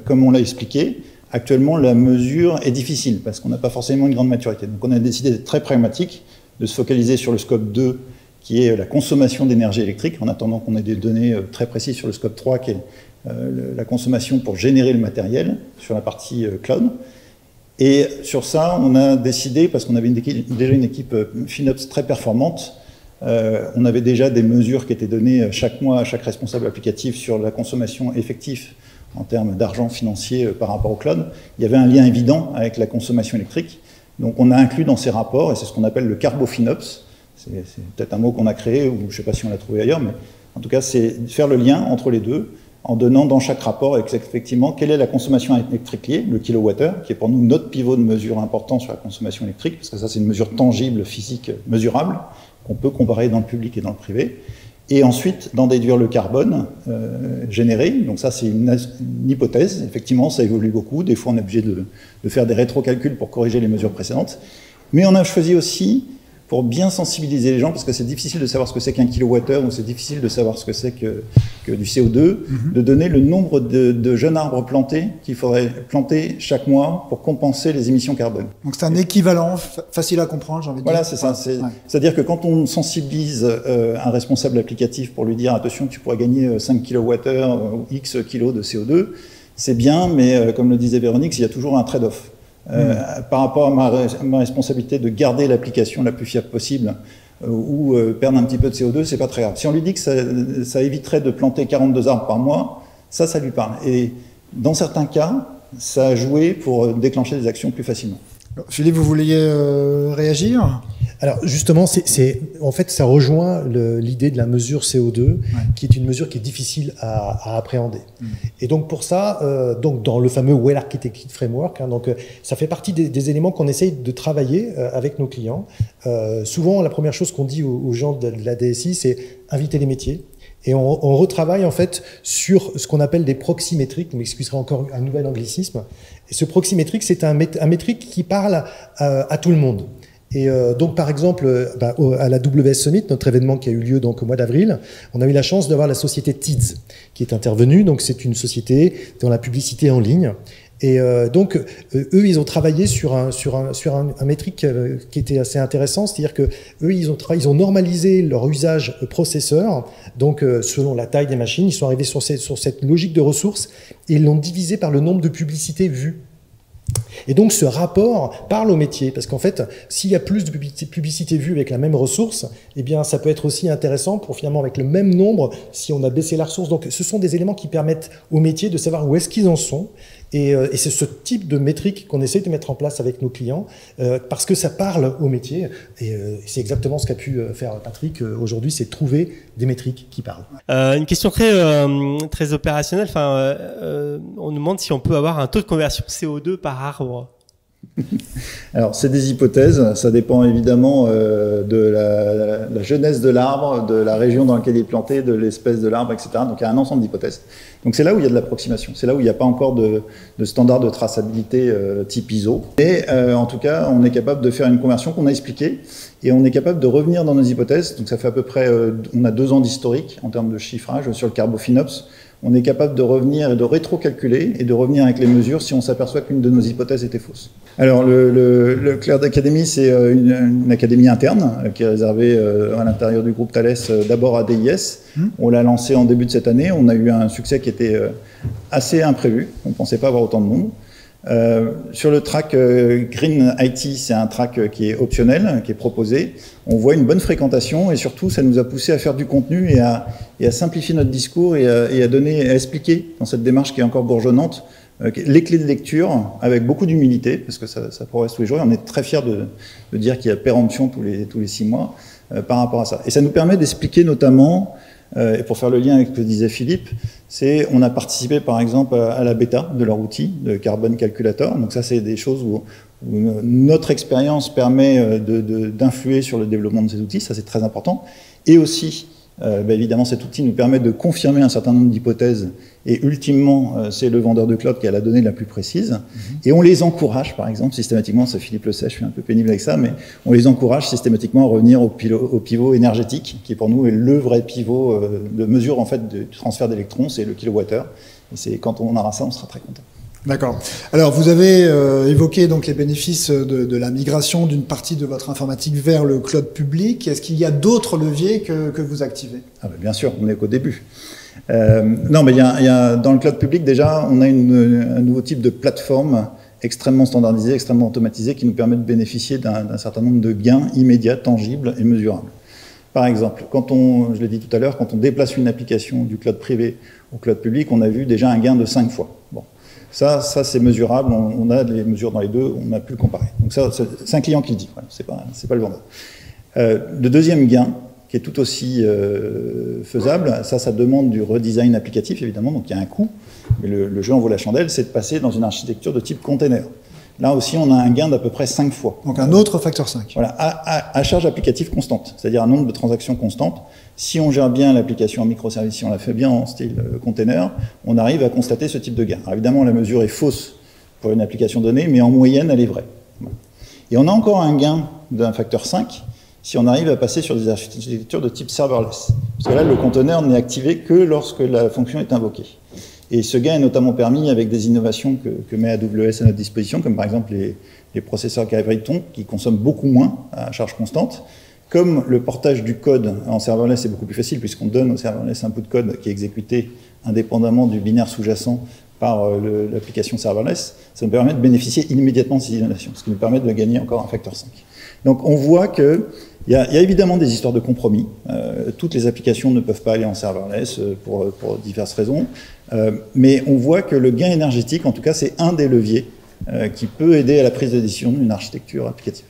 comme on l'a expliqué, actuellement, la mesure est difficile parce qu'on n'a pas forcément une grande maturité. Donc on a décidé d'être très pragmatique, de se focaliser sur le scope 2, qui est la consommation d'énergie électrique, en attendant qu'on ait des données très précises sur le scope 3, qui est la consommation pour générer le matériel, sur la partie cloud. Et sur ça, on a décidé, parce qu'on avait déjà une équipe FinOps très performante, on avait déjà des mesures qui étaient données chaque mois à chaque responsable applicatif sur la consommation effective en termes d'argent financier par rapport au cloud. Il y avait un lien évident avec la consommation électrique. Donc on a inclus dans ces rapports, et c'est ce qu'on appelle le Carbo-FinOps, c'est peut-être un mot qu'on a créé, ou je ne sais pas si on l'a trouvé ailleurs, mais en tout cas, c'est faire le lien entre les deux, en donnant dans chaque rapport effectivement quelle est la consommation électrique liée, le kilowattheure, qui est pour nous notre pivot de mesure important sur la consommation électrique, parce que ça c'est une mesure tangible, physique, mesurable, qu'on peut comparer dans le public et dans le privé. Et ensuite, d'en déduire le carbone généré. Donc ça, c'est une hypothèse. Effectivement, ça évolue beaucoup. Des fois, on est obligé de faire des rétrocalculs pour corriger les mesures précédentes. Mais on a choisi aussi, pour bien sensibiliser les gens, parce que c'est difficile de savoir ce que c'est qu'un kilowattheure, ou c'est difficile de savoir ce que c'est que du CO2, de donner le nombre de jeunes arbres plantés qu'il faudrait planter chaque mois pour compenser les émissions carbone. Donc c'est un équivalent facile à comprendre, j'ai envie de dire. Voilà, c'est ça. C'est-à-dire que quand on sensibilise un responsable applicatif pour lui dire « attention, tu pourras gagner 5 kWh ou X kilos de CO2 », c'est bien, mais comme le disait Véronique, il y a toujours un trade-off. Par rapport à ma responsabilité de garder l'application la plus fiable possible ou perdre un petit peu de CO2, c'est pas très grave. Si on lui dit que ça éviterait de planter 42 arbres par mois, ça lui parle. Et dans certains cas, ça a joué pour déclencher des actions plus facilement. Philippe, vous vouliez réagir ? Alors justement, en fait, ça rejoint l'idée de la mesure CO2, qui est une mesure qui est difficile à appréhender. Et donc pour ça, donc dans le fameux Well Architected Framework, donc ça fait partie des éléments qu'on essaye de travailler avec nos clients. Souvent, la première chose qu'on dit aux gens de la DSI, c'est inviter les métiers. Et on retravaille en fait sur ce qu'on appelle des proxymétriques. Vous m'excuserez encore un nouvel anglicisme. Et ce proxymétrique, c'est un métrique qui parle à tout le monde. Et donc, par exemple, à la WS Summit, notre événement qui a eu lieu donc au mois d'avril, on a eu la chance d'avoir la société TIDS qui est intervenue. Donc, c'est une société dans la publicité en ligne. Et donc, eux, ils ont travaillé sur un métrique qui était assez intéressant, c'est-à-dire que eux, ils ont normalisé leur usage processeur. Donc, selon la taille des machines, ils sont arrivés sur cette logique de ressources et ils l'ont divisé par le nombre de publicités vues. Et donc ce rapport parle au métier, parce qu'en fait, s'il y a plus de publicité vue avec la même ressource, eh bien ça peut être aussi intéressant pour finalement avec le même nombre, si on a baissé la ressource. Donc ce sont des éléments qui permettent aux métiers de savoir où est-ce qu'ils en sont, et c'est ce type de métrique qu'on essaie de mettre en place avec nos clients, parce que ça parle au métier, et c'est exactement ce qu'a pu faire Patrick aujourd'hui, c'est trouver des métriques qui parlent. Une question très opérationnelle, on nous demande si on peut avoir un taux de conversion CO2 par arbre. Alors, c'est des hypothèses, ça dépend évidemment de la jeunesse de l'arbre, de la région dans laquelle il est planté, de l'espèce de l'arbre, etc. Donc, il y a un ensemble d'hypothèses. Donc, c'est là où il y a de l'approximation, c'est là où il n'y a pas encore de standard de traçabilité type ISO. Et en tout cas, on est capable de faire une conversion qu'on a expliquée et on est capable de revenir dans nos hypothèses. Donc, ça fait à peu près, on a 2 ans d'historique en termes de chiffrage sur le Carbofinops. On est capable de revenir et de rétro-calculer et de revenir avec les mesures si on s'aperçoit qu'une de nos hypothèses était fausse. Alors, le Cloud Academy, c'est une académie interne qui est réservée à l'intérieur du groupe Thales, d'abord à DIS. On l'a lancé en début de cette année. On a eu un succès qui était assez imprévu. On ne pensait pas avoir autant de monde. Sur le track Green IT, c'est un track qui est optionnel, qui est proposé. On voit une bonne fréquentation et surtout, ça nous a poussé à faire du contenu et à simplifier notre discours et à expliquer dans cette démarche qui est encore bourgeonnante les clés de lecture avec beaucoup d'humilité parce que ça progresse tous les jours et on est très fiers de dire qu'il y a péremption tous les 6 mois par rapport à ça. Et ça nous permet d'expliquer notamment, et pour faire le lien avec ce que disait Philippe, on a participé par exemple à la bêta de leur outil de Carbon Calculator. Donc ça, c'est des choses où notre expérience permet d'influer sur le développement de ces outils. Ça, c'est très important. Et aussi, évidemment, cet outil nous permet de confirmer un certain nombre d'hypothèses. Et ultimement, c'est le vendeur de cloud qui a la donnée la plus précise. Et on les encourage, par exemple, systématiquement, ça Philippe le sait, je suis un peu pénible avec ça, mais on les encourage systématiquement à revenir au pivot énergétique, qui pour nous est le vrai pivot de mesure en fait du transfert d'électrons, c'est le kilowattheure. Et c'est quand on aura ça, on sera très content. D'accord. Alors, vous avez évoqué donc les bénéfices de la migration d'une partie de votre informatique vers le cloud public. Est-ce qu'il y a d'autres leviers que vous activez ? Bien sûr, on n'est qu'au début. Non, mais il y a, dans le cloud public, déjà, on a un nouveau type de plateforme extrêmement standardisée, extrêmement automatisée, qui nous permet de bénéficier d'un certain nombre de gains immédiats, tangibles et mesurables. Par exemple, je l'ai dit tout à l'heure, quand on déplace une application du cloud privé au cloud public, on a vu déjà un gain de 5 fois. Bon. Ça c'est mesurable, on a les mesures dans les deux, on a pu le comparer. Donc ça, c'est un client qui le dit, c'est pas le vendeur. Le deuxième gain, qui est tout aussi faisable. Ça demande du redesign applicatif, évidemment, donc il y a un coût. Mais le jeu en vaut la chandelle, c'est de passer dans une architecture de type container. Là aussi, on a un gain d'à peu près 5 fois. Donc un autre facteur 5. Voilà, à charge applicative constante, c'est-à-dire un nombre de transactions constantes. Si on gère bien l'application en microservice, si on la fait bien en style container, on arrive à constater ce type de gain. Alors évidemment, la mesure est fausse pour une application donnée, mais en moyenne, elle est vraie. Et on a encore un gain d'un facteur 5 si on arrive à passer sur des architectures de type serverless. Parce que là, le conteneur n'est activé que lorsque la fonction est invoquée. Et ce gain est notamment permis avec des innovations que met AWS à notre disposition, comme par exemple les processeurs Graviton, qui consomment beaucoup moins à charge constante. Comme le portage du code en serverless est beaucoup plus facile, puisqu'on donne au serverless un bout de code qui est exécuté indépendamment du binaire sous-jacent par l'application serverless, ça nous permet de bénéficier immédiatement de ces innovations, ce qui nous permet de gagner encore un facteur 5. Donc on voit qu'il y a évidemment des histoires de compromis. Toutes les applications ne peuvent pas aller en serverless pour diverses raisons. Mais on voit que le gain énergétique, en tout cas, c'est un des leviers qui peut aider à la prise de décision d'une architecture applicative.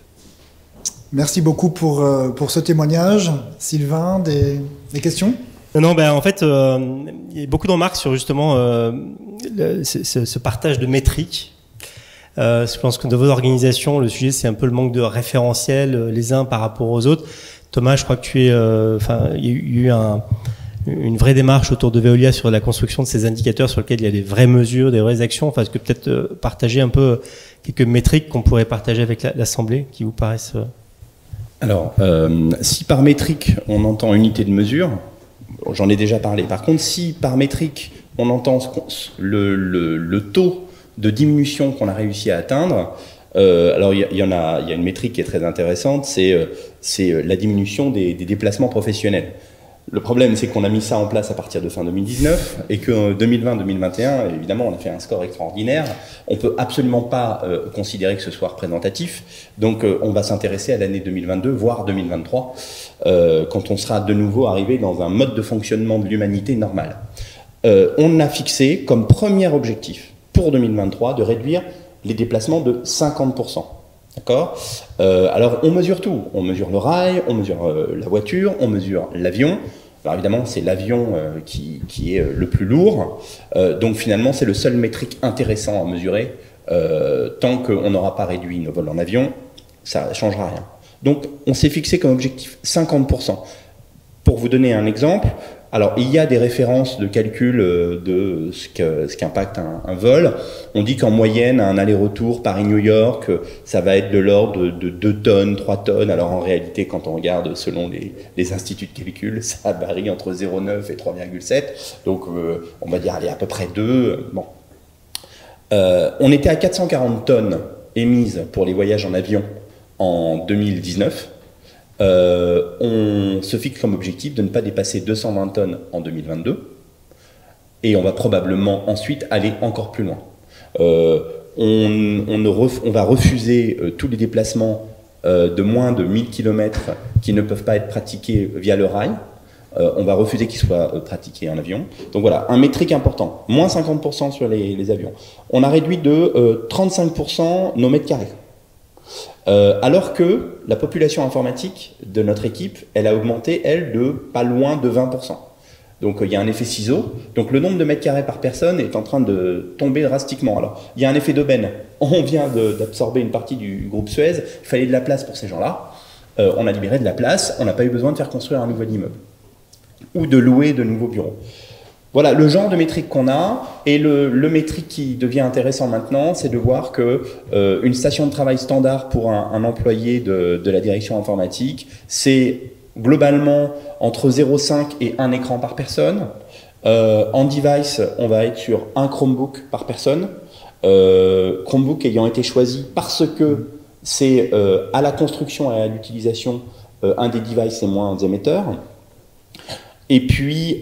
Merci beaucoup pour ce témoignage. Sylvain, des questions ? Non, en fait, il y a beaucoup de remarques sur justement ce partage de métriques. Je pense que dans vos organisations, le sujet, c'est un peu le manque de référentiel les uns par rapport aux autres. Thomas, je crois que il y a eu une vraie démarche autour de Veolia sur la construction de ces indicateurs sur lesquels il y a des vraies mesures, des vraies actions. Enfin, est-ce que peut-être partager un peu quelques métriques qu'on pourrait partager avec l'Assemblée qui vous paraissent... Alors, si par métrique, on entend unité de mesure, j'en ai déjà parlé. Par contre, si par métrique, on entend le taux de diminution qu'on a réussi à atteindre, alors il y a une métrique qui est très intéressante, c'est la diminution des déplacements professionnels. Le problème, c'est qu'on a mis ça en place à partir de fin 2019 et que 2020-2021, évidemment, on a fait un score extraordinaire. On peut absolument pas considérer que ce soit représentatif. Donc, on va s'intéresser à l'année 2022, voire 2023, quand on sera de nouveau arrivé dans un mode de fonctionnement de l'humanité normal. On a fixé comme premier objectif pour 2023 de réduire les déplacements de 50%. D'accord ? Alors, on mesure tout. On mesure le rail, on mesure la voiture, on mesure l'avion. Alors évidemment, c'est l'avion qui est le plus lourd. Donc finalement, c'est le seul métrique intéressant à mesurer. Tant qu'on n'aura pas réduit nos vols en avion, ça ne changera rien. Donc, on s'est fixé comme objectif 50%. Pour vous donner un exemple, alors il y a des références de calcul de ce qu'impacte un vol. On dit qu'en moyenne, un aller-retour Paris-New York, ça va être de l'ordre de 2 tonnes, 3 tonnes. Alors en réalité, quand on regarde selon les instituts de calcul, ça varie entre 0,9 et 3,7. Donc on va dire, allez, à peu près 2. Bon. On était à 440 tonnes émises pour les voyages en avion en 2019. On se fixe comme objectif de ne pas dépasser 220 tonnes en 2022 et on va probablement ensuite aller encore plus loin. On va refuser tous les déplacements de moins de 1000 km qui ne peuvent pas être pratiqués via le rail. On va refuser qu'ils soient pratiqués en avion. Donc voilà, un métrique important, moins 50% sur les avions. On a réduit de 35% nos mètres carrés. Alors que la population informatique de notre équipe, elle a augmenté, elle, de pas loin de 20%. Donc il y a un effet ciseau. Donc le nombre de mètres carrés par personne est en train de tomber drastiquement. Alors il y a un effet d'aubaine. On vient d'absorber une partie du groupe Suez. Il fallait de la place pour ces gens-là. On a libéré de la place. On n'a pas eu besoin de faire construire un nouvel immeuble ou de louer de nouveaux bureaux. Voilà le genre de métrique qu'on a, et le métrique qui devient intéressant maintenant, c'est de voir que une station de travail standard pour un employé de la direction informatique, c'est globalement entre 0,5 et 1 écran par personne. En device, on va être sur un Chromebook par personne. Chromebook ayant été choisi parce que c'est à la construction et à l'utilisation un des devices les moins émetteurs. Et puis,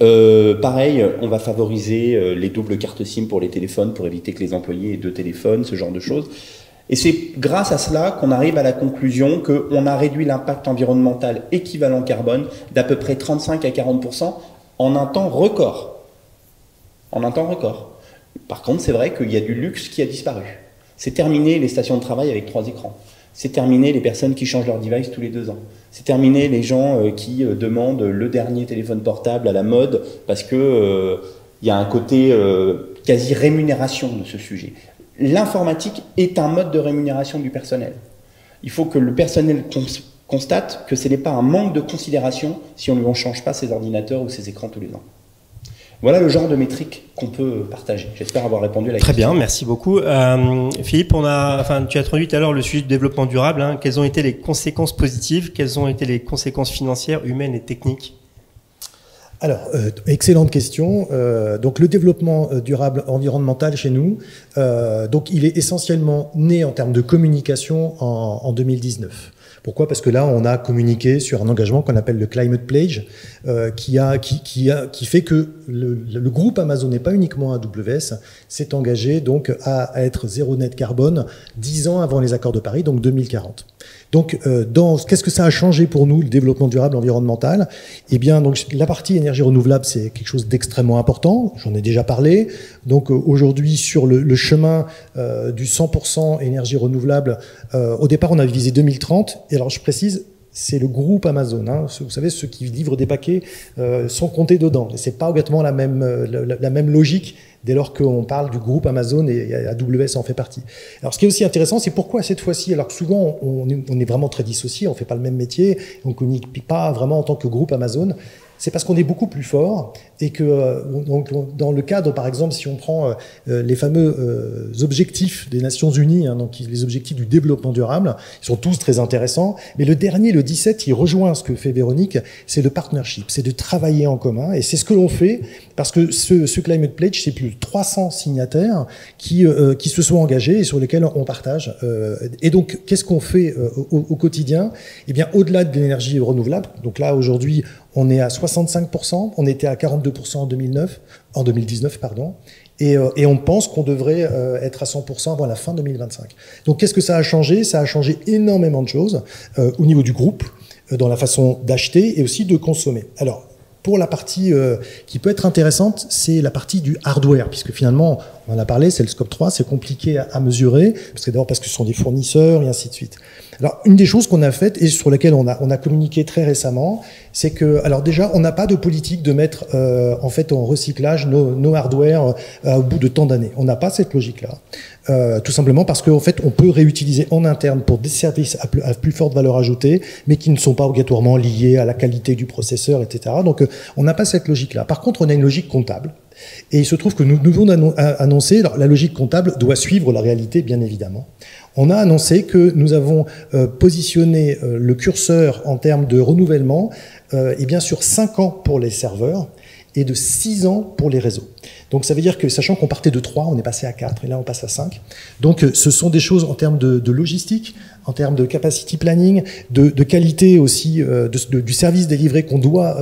pareil, on va favoriser les doubles cartes SIM pour les téléphones, pour éviter que les employés aient 2 téléphones, ce genre de choses. Et c'est grâce à cela qu'on arrive à la conclusion qu'on a réduit l'impact environnemental équivalent carbone d'à peu près 35 à 40% en un temps record. En un temps record. Par contre, c'est vrai qu'il y a du luxe qui a disparu. C'est terminé les stations de travail avec 3 écrans. C'est terminé les personnes qui changent leur device tous les 2 ans. C'est terminé les gens qui demandent le dernier téléphone portable à la mode parce que y a un côté quasi rémunération de ce sujet. L'informatique est un mode de rémunération du personnel. Il faut que le personnel constate que ce n'est pas un manque de considération si on ne lui change pas ses ordinateurs ou ses écrans tous les ans. Voilà le genre de métriques qu'on peut partager. J'espère avoir répondu à la question. Très bien, merci beaucoup. Philippe, tu as introduit tout à l'heure le sujet du développement durable. Hein. Quelles ont été les conséquences positives? Quelles ont été les conséquences financières, humaines et techniques? Alors, excellente question. Donc, le développement durable environnemental chez nous, donc il est essentiellement né en termes de communication en 2019. Pourquoi? Parce que là, on a communiqué sur un engagement qu'on appelle le Climate Pledge, qui fait que le groupe Amazon, et pas uniquement AWS, s'est engagé donc à être zéro net carbone 10 ans avant les accords de Paris, donc 2040. Donc, qu'est-ce que ça a changé pour nous, le développement durable environnemental? Eh bien, donc, la partie énergie renouvelable, c'est quelque chose d'extrêmement important. J'en ai déjà parlé. Donc, aujourd'hui, sur le chemin du 100% énergie renouvelable, au départ, on avait visé 2030. Et alors, je précise, c'est le groupe Amazon. Hein. Vous savez, ceux qui livrent des paquets sont comptés dedans. Et c'est pas exactement la même logique dès lors qu'on parle du groupe Amazon et AWS en fait partie. Alors, ce qui est aussi intéressant, c'est pourquoi cette fois-ci, alors que souvent, on est vraiment très dissociés, on fait pas le même métier, on ne communique pas vraiment en tant que groupe Amazon. C'est parce qu'on est beaucoup plus fort et que donc, dans le cadre, par exemple, si on prend les fameux objectifs des Nations Unies, hein, donc les objectifs du développement durable, ils sont tous très intéressants, mais le dernier, le 17, il rejoint ce que fait Véronique, c'est le partnership, c'est de travailler en commun, et c'est ce que l'on fait, parce que ce Climate Pledge, c'est plus de 300 signataires qui se sont engagés et sur lesquels on partage. Et donc, qu'est-ce qu'on fait au quotidien? Eh bien, au-delà de l'énergie renouvelable, donc là, aujourd'hui, on est à 65%, on était à 42% en 2019, pardon, et on pense qu'on devrait être à 100% avant la fin 2025. Donc qu'est-ce que ça a changé? Ça a changé énormément de choses au niveau du groupe, dans la façon d'acheter et aussi de consommer. Alors, pour la partie qui peut être intéressante, c'est la partie du hardware, puisque finalement, on en a parlé, c'est le scope 3, c'est compliqué à mesurer, parce que ce sont des fournisseurs et ainsi de suite. Alors, une des choses qu'on a faites et sur lesquelles on a communiqué très récemment, c'est que, alors déjà, on n'a pas de politique de mettre en fait en recyclage nos hardware au bout de tant d'années. On n'a pas cette logique-là, tout simplement parce qu'en fait, on peut réutiliser en interne pour des services à plus forte valeur ajoutée, mais qui ne sont pas obligatoirement liés à la qualité du processeur, etc. Donc, on n'a pas cette logique-là. Par contre, on a une logique comptable. Et il se trouve que nous devons annoncer, alors la logique comptable doit suivre la réalité, bien évidemment. On a annoncé que nous avons positionné le curseur en termes de renouvellement et bien sur 5 ans pour les serveurs et de 6 ans pour les réseaux. Donc ça veut dire que, sachant qu'on partait de 3, on est passé à 4, et là on passe à 5. Donc ce sont des choses en termes de logistique, en termes de capacity planning, de qualité aussi du service délivré qu'on doit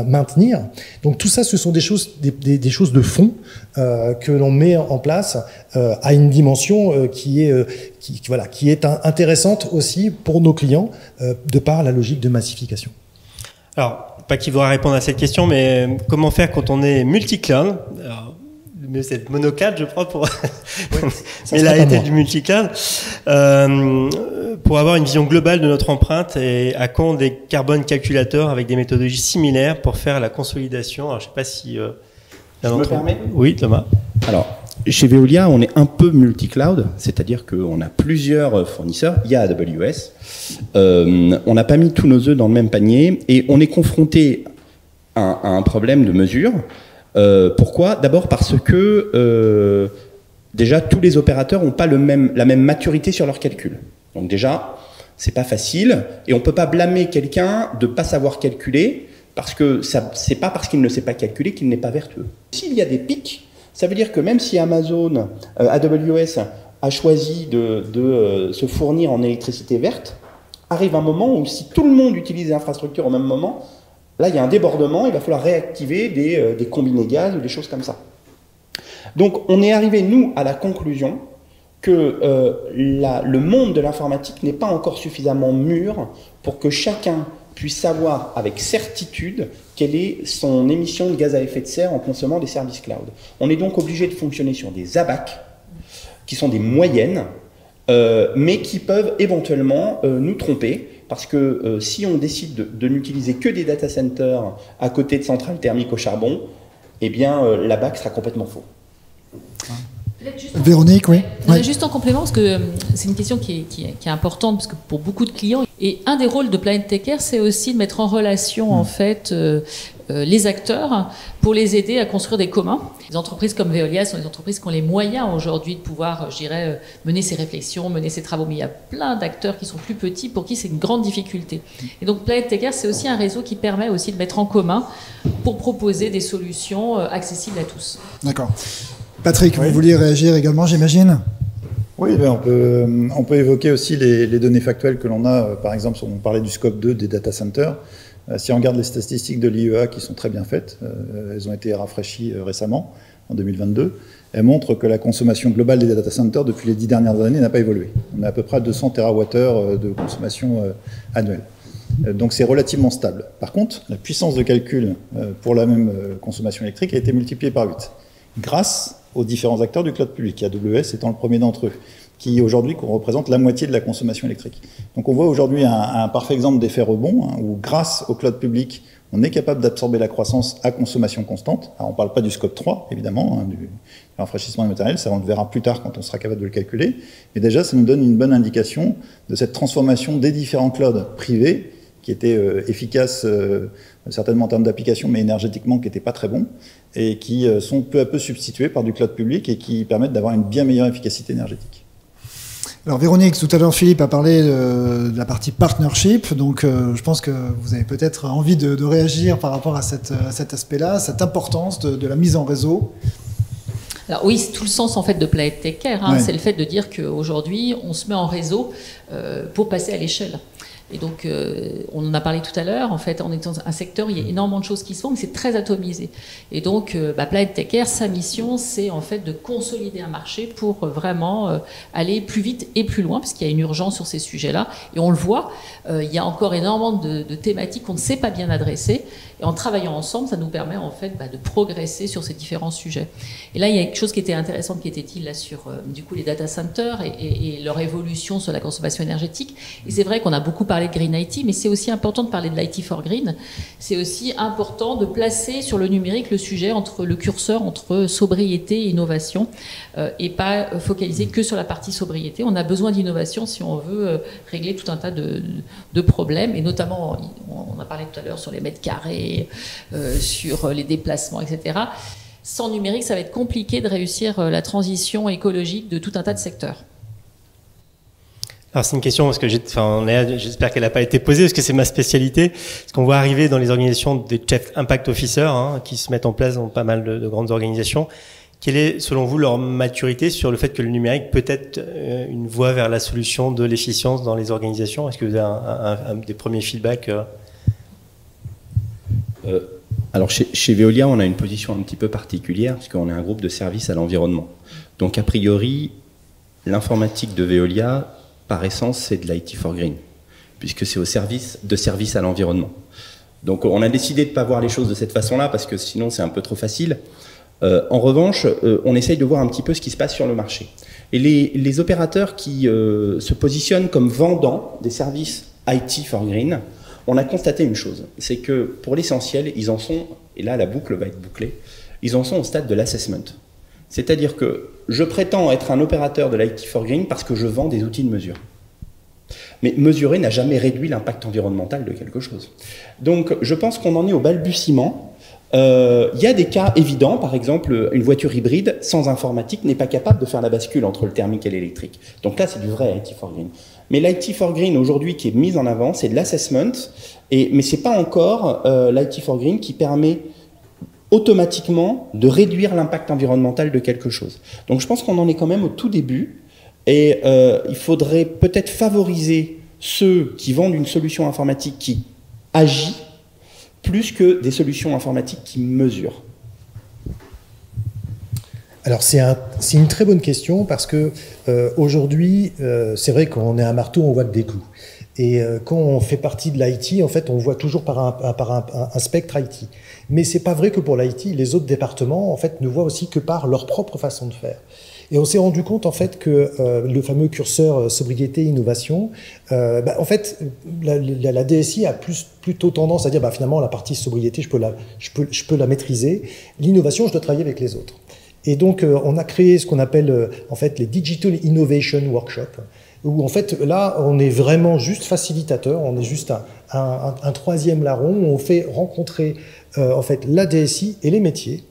maintenir. Donc tout ça, ce sont des choses, des choses de fond que l'on met en place à une dimension qui est intéressante aussi pour nos clients de par la logique de massification. Alors, pas qu'il faudra répondre à cette question, mais comment faire quand on est multi-cloud? Mais c'est monocloud, je crois, pour. Ouais, mais là, été du multi-cloud, pour avoir une vision globale de notre empreinte et à quand des carbone calculateurs avec des méthodologies similaires pour faire la consolidation. Alors, je sais pas si. Je me permets ? Oui, Thomas. Alors, chez Veolia, on est un peu multi-cloud, c'est-à-dire qu'on a plusieurs fournisseurs. Il y a AWS. On n'a pas mis tous nos œufs dans le même panier et on est confronté à un problème de mesure. Pourquoi? D'abord parce que déjà tous les opérateurs n'ont pas la même maturité sur leurs calculs. Donc déjà, c'est pas facile et on peut pas blâmer quelqu'un de pas savoir calculer parce que c'est pas parce qu'il ne sait pas calculer qu'il n'est pas vertueux. S'il y a des pics, ça veut dire que même si Amazon, AWS a choisi de se fournir en électricité verte, arrive un moment où si tout le monde utilise les infrastructures au même moment, là, il y a un débordement, il va falloir réactiver des combinés gaz ou des choses comme ça. Donc, on est arrivé, nous, à la conclusion que le monde de l'informatique n'est pas encore suffisamment mûr pour que chacun puisse savoir avec certitude quelle est son émission de gaz à effet de serre en consommant des services cloud. On est donc obligé de fonctionner sur des ABAC, qui sont des moyennes, mais qui peuvent éventuellement nous tromper, parce que si on décide de n'utiliser que des data centers à côté de centrales thermiques au charbon, eh bien la BAC sera complètement faux. Véronique, oui. Juste en complément, parce que c'est une question qui est importante, parce que pour beaucoup de clients, et un des rôles de Planet Tech Care, c'est aussi de mettre en relation en fait les acteurs pour les aider à construire des communs. Les entreprises comme Veolia sont des entreprises qui ont les moyens aujourd'hui de pouvoir, je dirais, mener ces réflexions, mener ces travaux, mais il y a plein d'acteurs qui sont plus petits pour qui c'est une grande difficulté. Et donc Planet Tech Care, c'est aussi un réseau qui permet aussi de mettre en commun pour proposer des solutions accessibles à tous. D'accord. Patrick, vous vouliez réagir également, j'imagine ? Oui, ben on peut évoquer aussi les données factuelles que l'on a. Par exemple, on parlait du scope 2 des data centers. Si on regarde les statistiques de l'IEA qui sont très bien faites, elles ont été rafraîchies récemment, en 2022, elles montrent que la consommation globale des data centers depuis les 10 dernières années n'a pas évolué. On est à peu près à 200 TWh de consommation annuelle. Donc c'est relativement stable. Par contre, la puissance de calcul pour la même consommation électrique a été multipliée par 8, grâce aux différents acteurs du cloud public, AWS étant le premier d'entre eux, qui aujourd'hui représente la moitié de la consommation électrique. Donc on voit aujourd'hui un parfait exemple d'effet rebond, où grâce au cloud public, on est capable d'absorber la croissance à consommation constante. Alors on ne parle pas du scope 3, évidemment, du rafraîchissement des matériels, ça on le verra plus tard quand on sera capable de le calculer, mais déjà ça nous donne une bonne indication de cette transformation des différents clouds privés, qui étaient efficaces certainement en termes d'application, mais énergétiquement qui n'étaient pas très bons, et qui sont peu à peu substitués par du cloud public et qui permettent d'avoir une bien meilleure efficacité énergétique. Alors Véronique, tout à l'heure Philippe a parlé de la partie partnership, donc je pense que vous avez peut-être envie de réagir par rapport à cet aspect-là, cette importance de la mise en réseau. Alors oui, c'est tout le sens en fait de Planet Tech Care, Ouais. c'est le fait de dire qu'aujourd'hui on se met en réseau pour passer à l'échelle. Et donc, on en a parlé tout à l'heure, en fait, on est dans un secteur où il y a énormément de choses qui se font, mais c'est très atomisé. Et donc, Planet Tech Care, sa mission, c'est en fait de consolider un marché pour vraiment aller plus vite et plus loin, parce qu'il y a une urgence sur ces sujets-là. Et on le voit, il y a encore énormément de thématiques qu'on ne sait pas bien adresser. Et en travaillant ensemble, ça nous permet en fait de progresser sur ces différents sujets. Et là, il y a quelque chose qui était intéressant qui était dit là sur du coup les data centers et leur évolution sur la consommation énergétique. Et c'est vrai qu'on a beaucoup parlé de Green IT, mais c'est aussi important de parler de l'IT for Green. C'est aussi important de placer sur le numérique le sujet entre le curseur entre sobriété et innovation et pas focaliser que sur la partie sobriété. On a besoin d'innovation si on veut régler tout un tas de problèmes, et notamment, on a parlé tout à l'heure sur les mètres carrés, sur les déplacements, etc. Sans numérique, ça va être compliqué de réussir la transition écologique de tout un tas de secteurs. Alors c'est une question parce que j'espère qu'elle n'a pas été posée parce que c'est ma spécialité. Parce qu'on voit arriver dans les organisations des Chief Impact Officers qui se mettent en place dans pas mal de grandes organisations. Quelle est, selon vous, leur maturité sur le fait que le numérique peut être une voie vers la solution de l'efficience dans les organisations? Est-ce que vous avez des premiers feedbacks Alors chez Veolia, on a une position un petit peu particulière puisqu'on est un groupe de services à l'environnement. Donc a priori, l'informatique de Veolia, par essence, c'est de l'IT for Green, puisque c'est au service à l'environnement. Donc on a décidé de ne pas voir les choses de cette façon-là, parce que sinon c'est un peu trop facile. En revanche, on essaye de voir un petit peu ce qui se passe sur le marché. Et les opérateurs qui se positionnent comme vendant des services IT for Green, on a constaté une chose, c'est que pour l'essentiel, ils en sont, et là la boucle va être bouclée, ils en sont au stade de l'assessment. C'est-à-dire que je prétends être un opérateur de l'IT for Green parce que je vends des outils de mesure. Mais mesurer n'a jamais réduit l'impact environnemental de quelque chose. Donc je pense qu'on en est au balbutiement. Il y a des cas évidents, par exemple une voiture hybride sans informatique n'est pas capable de faire la bascule entre le thermique et l'électrique. Donc là c'est du vrai IT for Green. Mais l'IT for Green aujourd'hui qui est mise en avant, c'est de l'assessment, mais c'est pas encore l'IT for Green qui permet automatiquement de réduire l'impact environnemental de quelque chose. Donc je pense qu'on en est quand même au tout début, et il faudrait peut-être favoriser ceux qui vendent une solution informatique qui agit plus que des solutions informatiques qui mesurent. Alors c'est une très bonne question parce que aujourd'hui, c'est vrai qu'on est un marteau, on voit que des clous. Et quand on fait partie de l'IT, en fait, on voit toujours par un spectre IT. Mais c'est pas vrai que pour l'IT, les autres départements, en fait, ne voient aussi que par leur propre façon de faire. Et on s'est rendu compte en fait que le fameux curseur sobriété-innovation, en fait, la DSI a plutôt tendance à dire finalement la partie sobriété, je peux la maîtriser. L'innovation, je dois travailler avec les autres. Et donc, on a créé ce qu'on appelle en fait les Digital Innovation Workshops, où en fait là, on est vraiment juste facilitateur, on est juste un troisième larron où on fait rencontrer en fait la DSI et les métiers.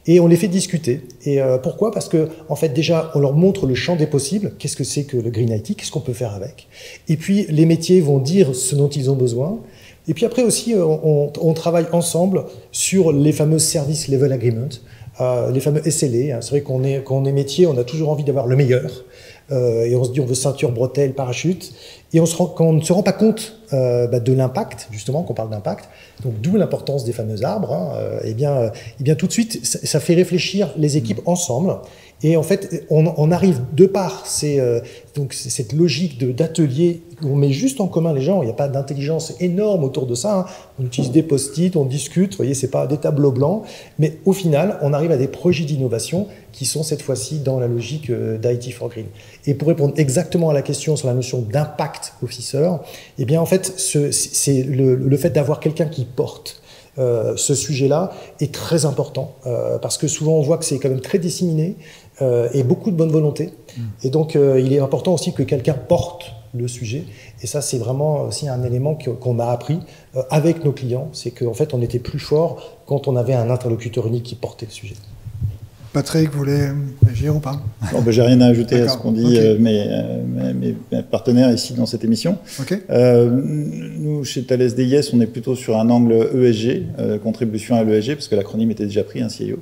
Et on les fait discuter. Et pourquoi? Parce que, en fait, déjà, on leur montre le champ des possibles. Qu'est-ce que c'est que le Green IT? Qu'est-ce qu'on peut faire avec? Et puis, les métiers vont dire ce dont ils ont besoin. Et puis après aussi, on travaille ensemble sur les fameux Service Level Agreement, les fameux SLA. C'est vrai quand on est métier, on a toujours envie d'avoir le meilleur. Et on se dit on veut ceinture, bretelle, parachute. Et quand on ne se rend pas compte de l'impact, justement, qu'on parle d'impact, donc d'où l'importance des fameux arbres, eh bien tout de suite, ça fait réfléchir les équipes ensemble. Et en fait, on arrive de par donc cette logique d'atelier où on met juste en commun les gens, il n'y a pas d'intelligence énorme autour de ça. On utilise des post-it, on discute, vous voyez, c'est pas des tableaux blancs, mais au final, on arrive à des projets d'innovation qui sont cette fois-ci dans la logique d'IT for Green. Et pour répondre exactement à la question sur la notion d'impact officer, eh bien en fait, c'est le fait d'avoir quelqu'un qui porte ce sujet-là est très important parce que souvent on voit que c'est quand même très disséminé et beaucoup de bonne volonté. Et donc il est important aussi que quelqu'un porte le sujet. Et ça, c'est vraiment aussi un élément qu'on a appris avec nos clients, c'est qu'en fait, on était plus fort quand on avait un interlocuteur unique qui portait le sujet. Patrick, vous voulez réagir ou pas? Non, j'ai rien à ajouter à ce qu'ont dit mes partenaires ici dans cette émission. Nous, chez Thales DIS, on est plutôt sur un angle ESG, contribution à l'ESG, parce que l'acronyme était déjà pris, CIO.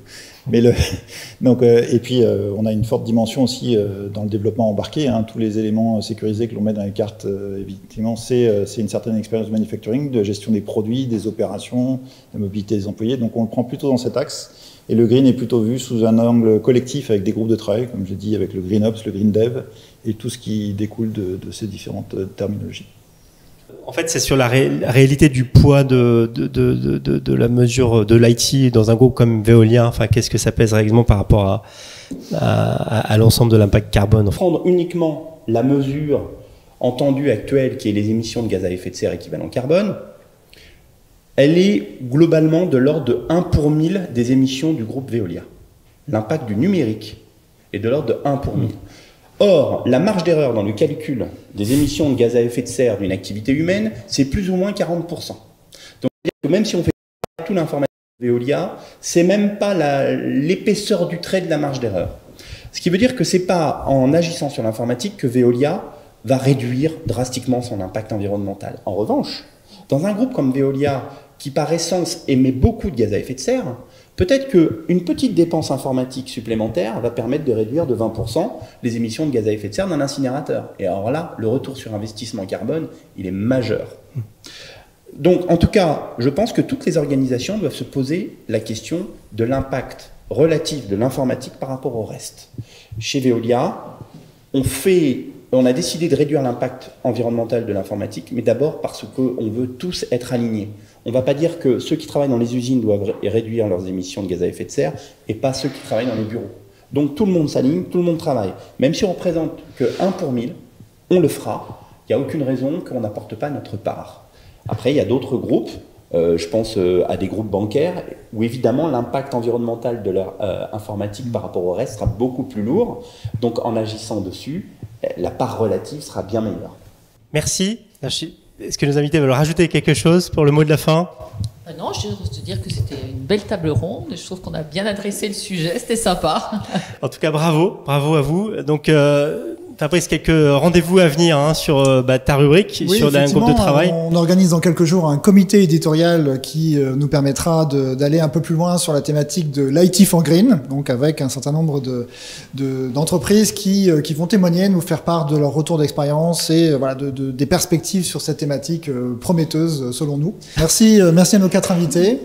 Mais et puis, on a une forte dimension aussi dans le développement embarqué. Tous les éléments sécurisés que l'on met dans les cartes, évidemment, c'est une certaine expérience manufacturing, de gestion des produits, des opérations, de mobilité des employés. Donc, on le prend plutôt dans cet axe. Et le green est plutôt vu sous un angle collectif avec des groupes de travail, comme j'ai dit, avec le Green Ops, le Green Dev, et tout ce qui découle de ces différentes terminologies. En fait, c'est sur la réalité du poids de la mesure de l'IT dans un groupe comme Veolia. Enfin, qu'est-ce que ça pèse réellement par rapport à l'ensemble de l'impact carbone? Prendre uniquement la mesure entendue actuelle, qui est les émissions de gaz à effet de serre équivalent carbone, elle est globalement de l'ordre de 1 pour 1000 des émissions du groupe Veolia. L'impact du numérique est de l'ordre de 1 pour 1000. Or, la marge d'erreur dans le calcul des émissions de gaz à effet de serre d'une activité humaine, c'est plus ou moins 40%. Donc, même si on fait tout l'informatique de Veolia, c'est même pas l'épaisseur du trait de la marge d'erreur. Ce qui veut dire que c'est pas en agissant sur l'informatique que Veolia va réduire drastiquement son impact environnemental. En revanche, dans un groupe comme Veolia, qui par essence émet beaucoup de gaz à effet de serre, peut-être qu'une petite dépense informatique supplémentaire va permettre de réduire de 20% les émissions de gaz à effet de serre d'un incinérateur. Et alors là, le retour sur investissement carbone, il est majeur. Donc, en tout cas, je pense que toutes les organisations doivent se poser la question de l'impact relatif de l'informatique par rapport au reste. Chez Veolia, on a décidé de réduire l'impact environnemental de l'informatique, mais d'abord parce qu'on veut tous être alignés. On ne va pas dire que ceux qui travaillent dans les usines doivent réduire leurs émissions de gaz à effet de serre et pas ceux qui travaillent dans les bureaux. Donc tout le monde s'aligne, tout le monde travaille. Même si on ne représente que 1 pour 1000, on le fera. Il n'y a aucune raison qu'on n'apporte pas notre part. Après, il y a d'autres groupes, je pense à des groupes bancaires, où évidemment l'impact environnemental de leur informatique par rapport au reste sera beaucoup plus lourd. Donc en agissant dessus, la part relative sera bien meilleure. Merci. Est-ce que nos invités veulent rajouter quelque chose pour le mot de la fin? Non, je veux te dire que c'était une belle table ronde. Je trouve qu'on a bien adressé le sujet, c'était sympa. En tout cas, bravo à vous. Donc, Fabrice, quelques rendez-vous à venir sur ta rubrique, oui, sur un groupe de travail. On organise dans quelques jours un comité éditorial qui nous permettra d'aller un peu plus loin sur la thématique de l'IT for Green, donc avec un certain nombre d'entreprises qui vont témoigner, nous faire part de leur retour d'expérience et des perspectives sur cette thématique prometteuse selon nous. Merci à nos 4 invités.